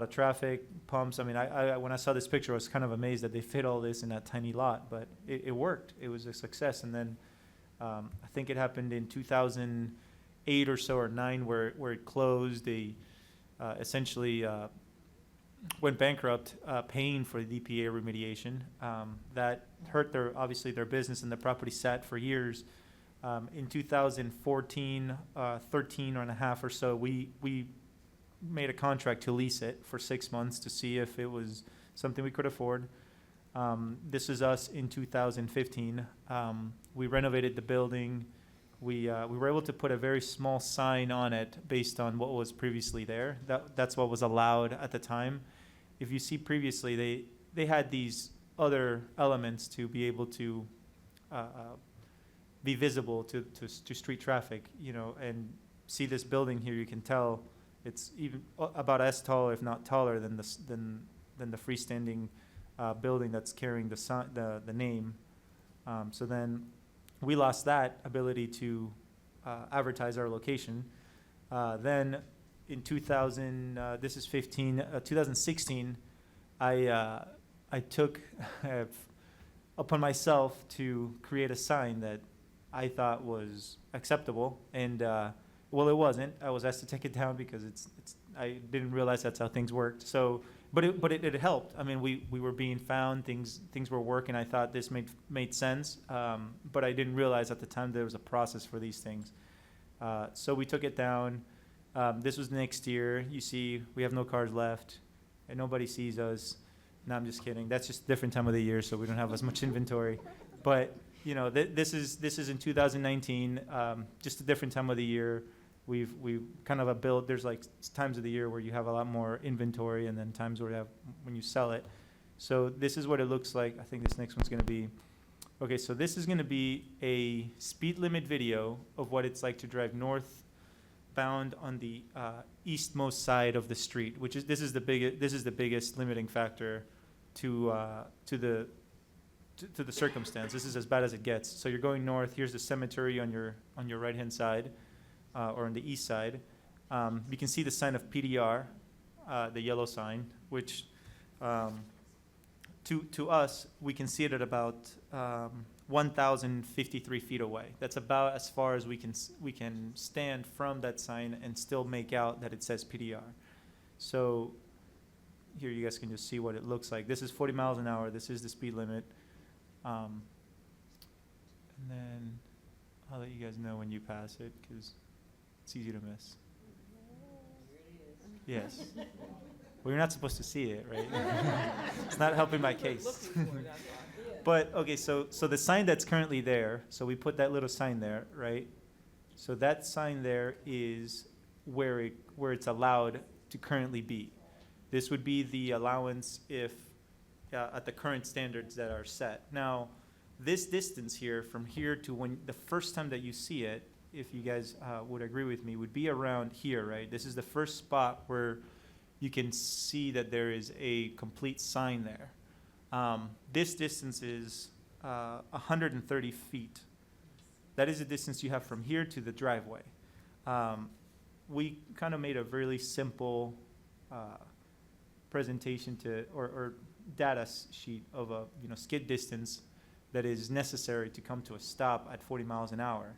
U: traffic, pumps. I mean, I when I saw this picture, I was kind of amazed that they fit all this in that tiny lot, but it worked. It was a success. And then I think it happened in 2008 or so, or 9, where it closed. They essentially went bankrupt, paying for the DPA remediation. That hurt obviously their business, and the property sat for years. In 2014, 13 and a half or so, we made a contract to lease it for 6 months to see if it was something we could afford. This is us in 2015. We renovated the building. We were able to put a very small sign on it based on what was previously there. That's what was allowed at the time. If you see previously, they had these other elements to be able to be visible to street traffic, and see this building here. You can tell it's even about as tall, if not taller, than the freestanding building that's carrying the name. So then we lost that ability to advertise our location. Then in 2016, I took upon myself to create a sign that I thought was acceptable, and well, it wasn't. I was asked to take it down because I didn't realize that's how things worked. So, but it helped. I mean, we were being found. Things were working. I thought this made sense, but I didn't realize at the time there was a process for these things. So we took it down. This was next year. You see, we have no cars left, and nobody sees us. No, I'm just kidding. That's just a different time of the year, so we don't have as much inventory. But this is in 2019, just a different time of the year. We've kind of build. There's like times of the year where you have a lot more inventory, and then times where when you sell it. So this is what it looks like. I think this next one's going to be. Okay, so this is going to be a speed limit video of what it's like to drive northbound on the eastmost side of the street, which is this is the biggest limiting factor to the circumstance. This is as bad as it gets. So you're going north. Here's the cemetery on your right hand side, or on the east side. You can see the sign of PDR, the yellow sign, which to us, we can see it at about 1,053 feet away. That's about as far as we can stand from that sign and still make out that it says PDR. So here you guys can just see what it looks like. This is 40 miles an hour. This is the speed limit. And then I'll let you guys know when you pass it, because it's easy to miss. Yes. Well, you're not supposed to see it, right? It's not helping my case. But, okay, so the sign that's currently there, so we put that little sign there, right? So that sign there is where it's allowed to currently be. This would be the allowance if at the current standards that are set. Now, this distance here, from here to when the first time that you see it, if you guys would agree with me, would be around here, right? This is the first spot where you can see that there is a complete sign there. This distance is 130 feet. That is the distance you have from here to the driveway. We kind of made a really simple presentation or data sheet of a skid distance that is necessary to come to a stop at 40 miles an hour.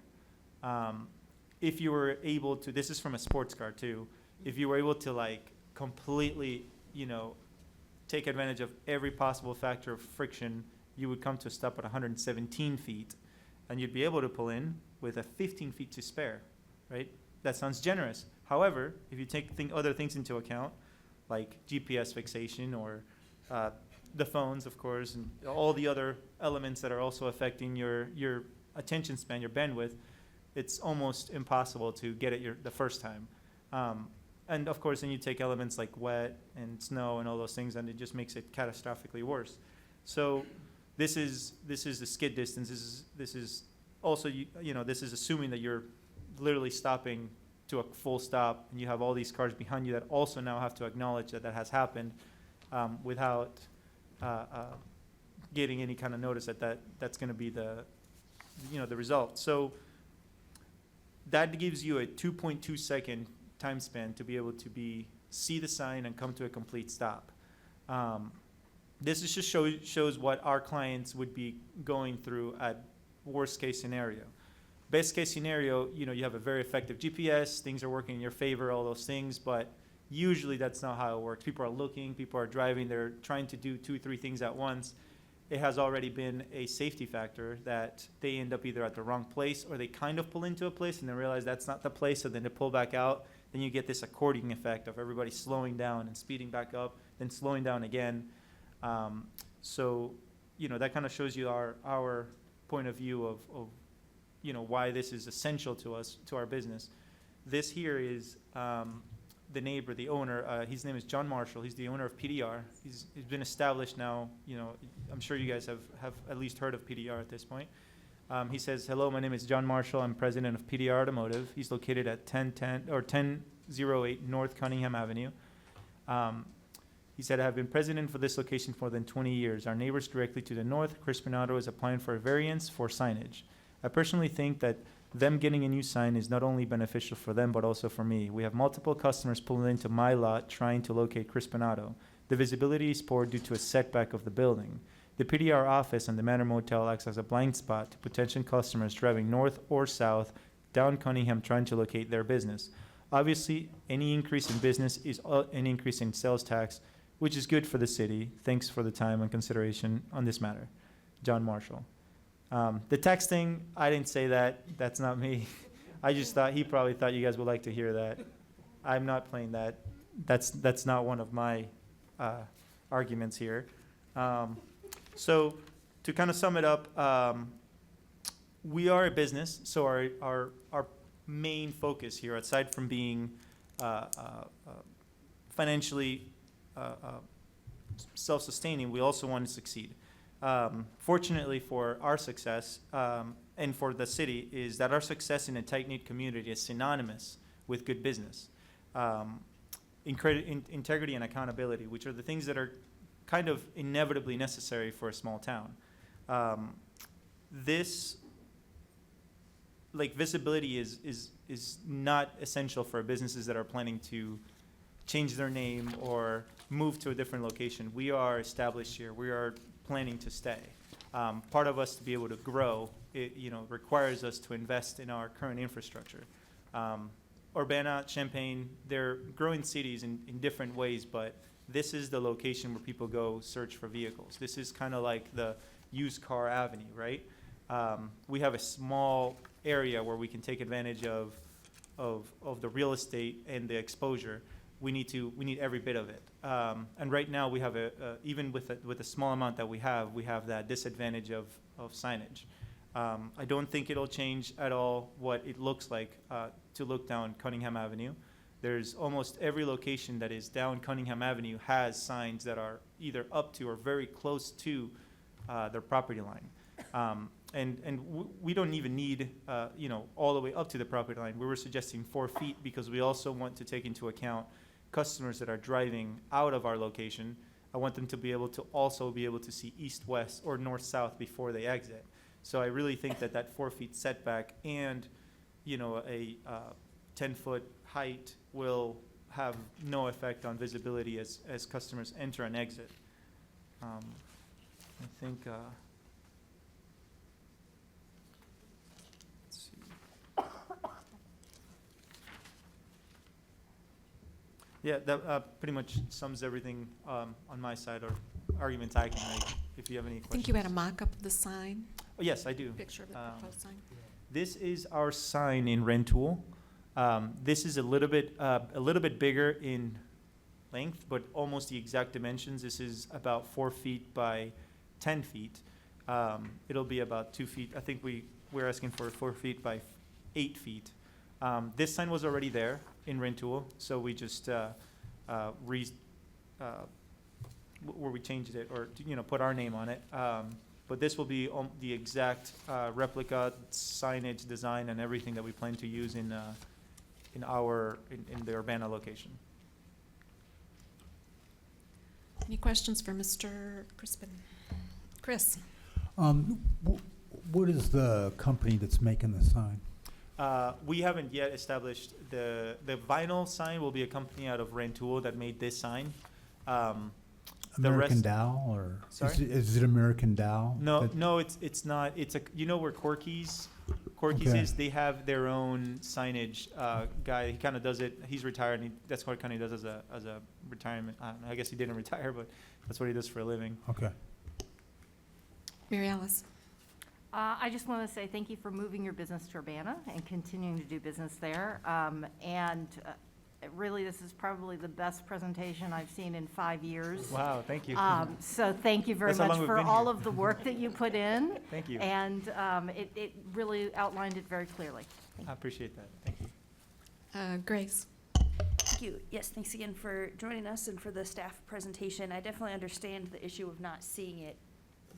U: If you were able to, this is from a sports car too, if you were able to completely, take advantage of every possible factor of friction, you would come to a stop at 117 feet, and you'd be able to pull in with a 15 feet to spare. right? That sounds generous. However, if you take other things into account, like GPS fixation or the phones, of course, and all the other elements that are also affecting your attention span, your bandwidth, it's almost impossible to get it the first time. And of course, then you take elements like wet and snow and all those things, and it just makes it catastrophically worse. So this is the skid distance. This is also, this is assuming that you're literally stopping to a full stop, and you have all these cars behind you that also now have to acknowledge that has happened without getting any kind of notice that's going to be the result. So that gives you a 2.2 second time span to be able to see the sign and come to a complete stop. This is just shows what our clients would be going through at worst case scenario. Best case scenario, you have a very effective GPS, things are working in your favor, all those things, but usually that's not how it works. People are looking, people are driving, they're trying to do 2-3 things at once. It has already been a safety factor that they end up either at the wrong place, or they kind of pull into a place and then realize that's not the place, so then they pull back out. Then you get this accordion effect of everybody slowing down and speeding back up, then slowing down again. So that kind of shows you our point of view of why this is essential to us, to our business. This here is the neighbor, the owner. His name is John Marshall. He's the owner of PDR. He's been established now. I'm sure you guys have at least heard of PDR at this point. He says, "Hello, my name is John Marshall. I'm president of PDR Automotive." He's located at 1008 North Cunningham Avenue. He said, "I have been president for this location for more than 20 years. Our neighbors directly to the north, Crispin Auto, is applying for a variance for signage. I personally think that them getting a new sign is not only beneficial for them, but also for me. We have multiple customers pulling into my lot trying to locate Crispin Auto. The visibility is poor due to a setback of the building. The PDR office and the Manor Motel acts as a blind spot to potential customers driving north or south down Cunningham trying to locate their business. Obviously, any increase in business is an increase in sales tax, which is good for the city. Thanks for the time and consideration on this matter. John Marshall." The text thing, I didn't say that. That's not me. I just thought he probably thought you guys would like to hear that. I'm not playing that. That's not one of my arguments here. So to kind of sum it up, we are a business, so our main focus here, aside from being financially self-sustaining, we also want to succeed. Fortunately for our success and for the city is that our success in a tight-knit community is synonymous with good business. Integrity and accountability, which are the things that are kind of inevitably necessary for a small town. Visibility is not essential for businesses that are planning to change their name or move to a different location. We are established here. We are planning to stay. Part of us to be able to grow, it requires us to invest in our current infrastructure. Urbana, Champaign, they're growing cities in different ways, but this is the location where people go search for vehicles. This is kind of like the used car avenue, right? We have a small area where we can take advantage of the real estate and the exposure. We need every bit of it. And right now we have even with a small amount that we have that disadvantage of signage. I don't think it'll change at all what it looks like to look down Cunningham Avenue. There's almost every location that is down Cunningham Avenue has signs that are either up to or very close to their property line. We don't even need all the way up to the property line. We were suggesting 4 feet because we also want to take into account customers that are driving out of our location. I want them to be able to see east-west or north-south before they exit. So I really think that 4 feet setback and a 10-foot height will have no effect on visibility as customers enter and exit. I think. Let's see. Yeah, that pretty much sums everything on my side, or arguments I can make. If you have any questions.
A: I think you had a mock-up of the sign.
U: Oh, yes, I do.
A: Picture of the proposed sign.
U: This is our sign in Rentoul. This is a little bit bigger in length, but almost the exact dimensions. This is about 4 feet by 10 feet. It'll be about 2 feet. I think we're asking for 4 feet by 8 feet. This sign was already there in Rentoul, so we just where we changed it, or put our name on it. But this will be the exact replica signage design and everything that we plan to use in the Urbana location.
A: Any questions for Mr. Crispin? Chris?
P: What is the company that's making the sign?
U: We haven't yet established the vinyl sign will be a company out of Rentoul that made this sign.
P: American Dow, or
U: Sorry?
P: is it American Dow?
U: No, it's not. It's where Corky's
P: Okay.
U: is. They have their own signage guy. He kind of does it. He's retired, and that's what kind of does as a retirement. I guess he didn't retire, but that's what he does for a living.
P: Okay.
A: Mary Alice?
O: I just want to say thank you for moving your business to Urbana and continuing to do business there. Really, this is probably the best presentation I've seen in 5 years.
U: Wow, thank you.
O: So thank you very
U: That's how
O: much
U: long
O: for
U: we've been
O: all
U: here.
O: of the work that you put in.
U: Thank you.
O: And it really outlined it very clearly. Thank
U: I appreciate that. Thank you.
A: Grace?
E: Thank you. Yes, thanks again for joining us and for the staff presentation. I definitely understand the issue of not seeing it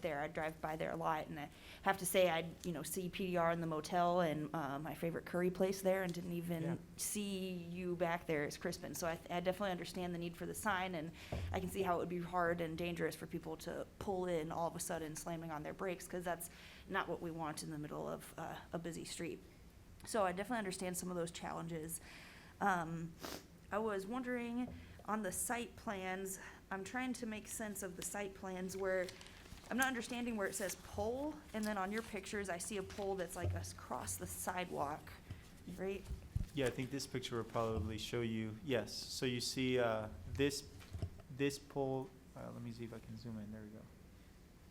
E: there. I drive by there a lot, and I have to say I see PDR in the motel and my favorite curry place there, and didn't even see you back there as Crispin. So I definitely understand the need for the sign, and I can see how it would be hard and dangerous for people to pull in all of a sudden slamming on their brakes, because that's not what we want in the middle of a busy street. So I definitely understand some of those challenges. I was wondering, on the site plans, I'm trying to make sense of the site plans where I'm not understanding where it says pole, and then on your pictures, I see a pole that's like across the sidewalk, right?
U: Yeah, I think this picture will probably show you. Yes. So you see this pole. Let me see if I can zoom in. There we go.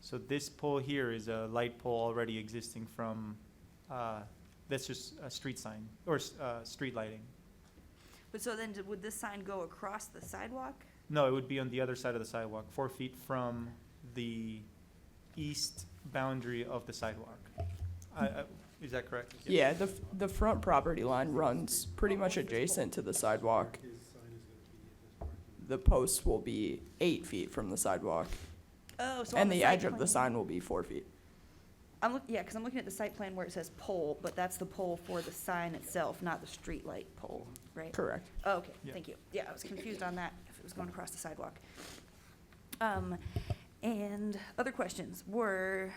U: So this pole here is a light pole already existing from. That's just a street sign or street lighting.
E: But so then, would this sign go across the sidewalk?
U: No, it would be on the other side of the sidewalk, 4 feet from the east boundary of the sidewalk. Is that correct?
F: Yeah, the front property line runs pretty much adjacent to the sidewalk. The post will be 8 feet from the sidewalk,
E: Oh, so
F: and
E: on
F: the
E: site
F: edge of the
E: plan-
F: sign will be 4 feet.
E: because I'm looking at the site plan where it says pole, but that's the pole for the sign itself, not the street light pole, right?
F: Correct.
E: Oh, okay,
U: Yeah.
E: thank you. Yeah, I was confused on that, if it was going across the sidewalk. And other questions were,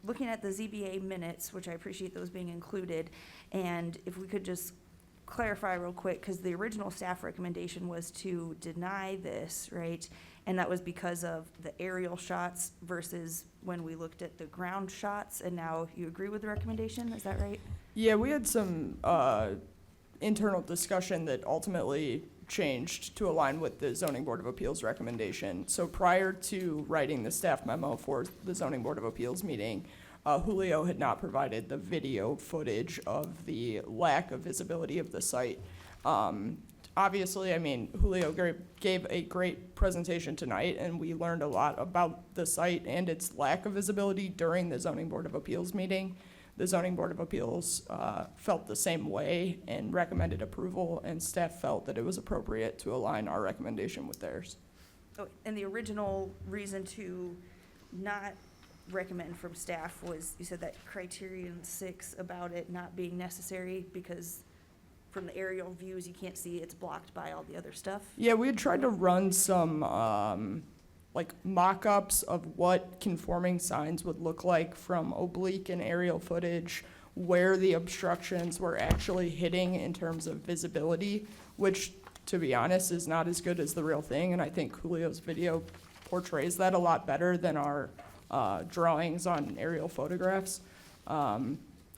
E: looking at the ZBA minutes, which I appreciate those being included, and if we could just clarify real quick, because the original staff recommendation was to deny this, right? And that was because of the aerial shots versus when we looked at the ground shots, and now you agree with the recommendation, is that right?
F: Yeah, we had some internal discussion that ultimately changed to align with the Zoning Board of Appeals recommendation. So prior to writing the staff memo for the Zoning Board of Appeals meeting, Julio had not provided the video footage of the lack of visibility of the site. Obviously, Julio gave a great presentation tonight, and we learned a lot about the site and its lack of visibility during the Zoning Board of Appeals meeting. The Zoning Board of Appeals felt the same way and recommended approval, and staff felt that it was appropriate to align our recommendation with theirs.
E: Oh, and the original reason to not recommend from staff was, you said that criterion 6 about it not being necessary because from the aerial views, you can't see it's blocked by all the other stuff?
F: Yeah, we had tried to run some mock-ups of what conforming signs would look like from oblique and aerial footage, where the obstructions were actually hitting in terms of visibility, which, to be honest, is not as good as the real thing, and I think Julio's video portrays that a lot better than our drawings on aerial photographs.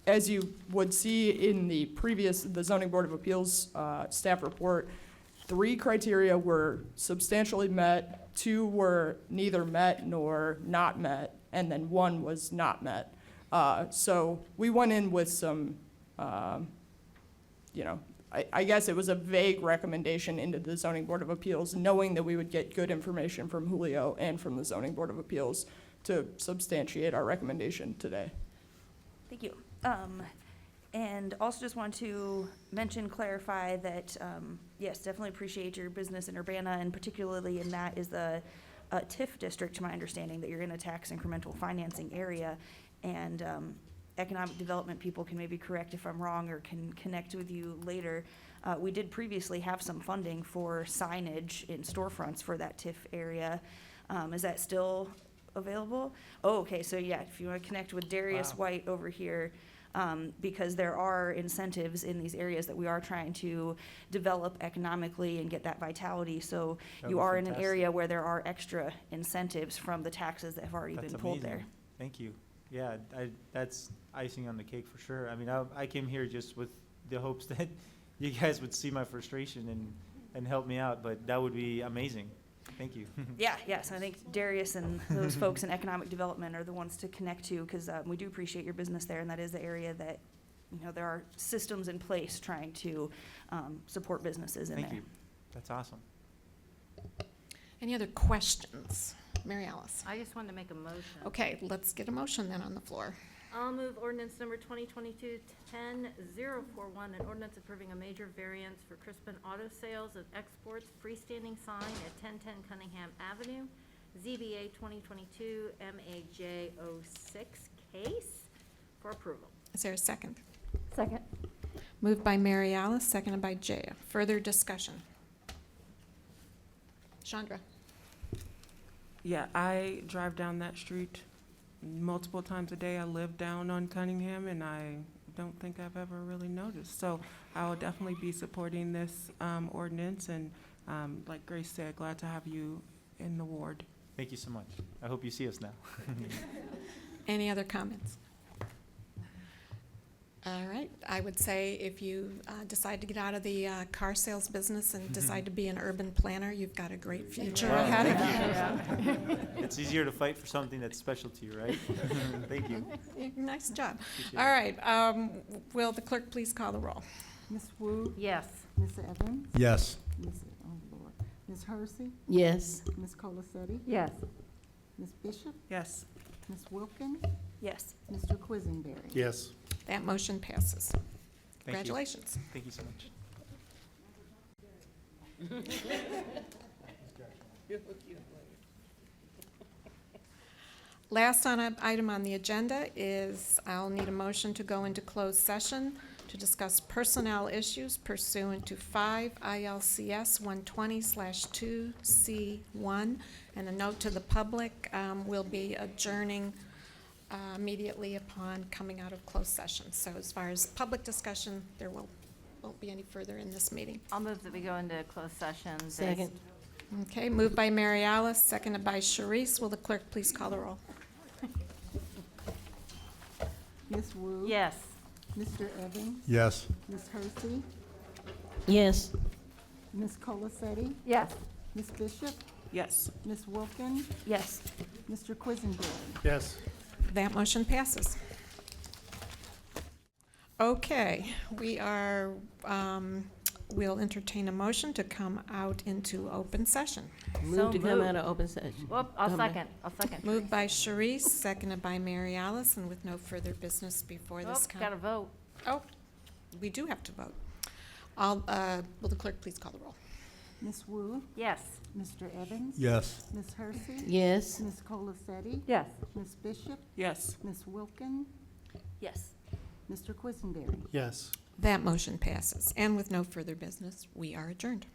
F: As you would see in the Zoning Board of Appeals staff report, 3 criteria were substantially met, 2 were neither met nor not met, and then 1 was not met. So we went in with some you know, I guess it was a vague recommendation into the zoning board of appeals, knowing that we would get good information from Julio and from the zoning board of appeals to substantiate our recommendation today.
E: Thank you. And also just want to clarify that, yes, definitely appreciate your business in Urbana, and particularly in that is the TIF district, to my understanding, that you're in a tax incremental financing area. And economic development people can maybe correct if I'm wrong or can connect with you later. We did previously have some funding for signage in storefronts for that TIF area. Is that still available? Oh, okay, so yeah, if you want to connect with Darius White over here, because there are incentives in these areas that we are trying to develop economically and get that vitality. So
U: That'd
E: you
U: be
E: are in an
U: fantastic.
E: area where there are extra incentives from the taxes that have already
U: That's
E: been pulled
U: amazing.
E: there.
U: Thank you. Yeah, that's icing on the cake for sure. I mean, I came here just with the hopes that you guys would see my frustration and help me out, but that would be amazing. Thank you.
E: Yeah, yes, I think Darius and those folks in economic development are the ones to connect to, because we do appreciate your business there, and that is the area that, you know, there are systems in place trying to support businesses in there.
U: Thank you. That's awesome.
A: Any other questions? Mary Alice?
O: I just wanted to make a motion.
A: Okay, let's get a motion then on the floor.
O: I'll move ordinance number 2022-10-041, an ordinance approving a major variance for Crispin Auto Sales and Exports freestanding sign at 1010 Cunningham Avenue, ZBA 2022 MAJ06 case for approval.
A: Is there a second?
L: Second.
A: Moved by Mary Alice, seconded by Jaya. Further discussion? Chandra?
M: Yeah, I drive down that street multiple times a day. I live down on Cunningham, and I don't think I've ever really noticed. So I will definitely be supporting this ordinance, and like Grace said, glad to have you in the ward.
U: Thank you so much. I hope you see us now.
A: Any other comments? All right, I would say if you decide to get out of the car sales business and decide to be an urban planner, you've got a great future
U: Wow.
A: ahead of you.
U: It's easier to fight for something that's special to you, right? Thank you.
A: Nice job.
U: Appreciate
A: All
U: it.
A: right, will the clerk please call the roll?
B: Ms. Wu?
O: Yes.
B: Mr. Evans?
P: Yes.
B: Oh, Lord. Ms. Hersey?
C: Yes.
B: Ms. Colacetti?
L: Yes.
B: Ms. Bishop?
M: Yes.
B: Ms. Wilkin?
E: Yes.
B: Mr. Quisenberry?
D: Yes.
A: That motion passes.
U: Thank you.
A: Congratulations.
U: Thank you so much.
A: Last item on the agenda is I'll need a motion to go into closed session to discuss personnel issues pursuant to 5 ILCS 120/2C1. And a note to the public, we'll be adjourning immediately upon coming out of closed session. So as far as public discussion, there won't be any further in this meeting.
O: I'll move that we go into closed session.
C: Second.
A: Okay, moved by Mary Alice, seconded by Sharice. Will the clerk please call the roll?
B: Ms. Wu?
O: Yes.
B: Mr. Evans?
P: Yes.
B: Ms. Hersey?
C: Yes.
B: Ms. Colacetti?
L: Yes.
B: Ms. Bishop?
M: Yes.
B: Ms. Wilkin?
E: Yes.
B: Mr. Quisenberry?
D: Yes.
A: That motion passes. Okay, we'll entertain a motion to come out into open session.
C: Move to come
O: moved.
C: out of open session.
O: Well, I'll
C: Come back.
O: second. I'll second.
A: Moved by Sharice, seconded by Mary Alice, and with no further business before this.
O: Oh, gotta vote.
A: Oh, we do have to vote. Will the clerk please call the roll?
B: Ms. Wu?
O: Yes.
B: Mr. Evans?
P: Yes.
B: Ms. Hersey?
C: Yes.
B: Ms. Colacetti?
L: Yes.
B: Ms. Bishop?
M: Yes.
B: Ms. Wilkin?
E: Yes.
B: Mr. Quisenberry?
D: Yes.
A: That motion passes. And with no further business, we are adjourned.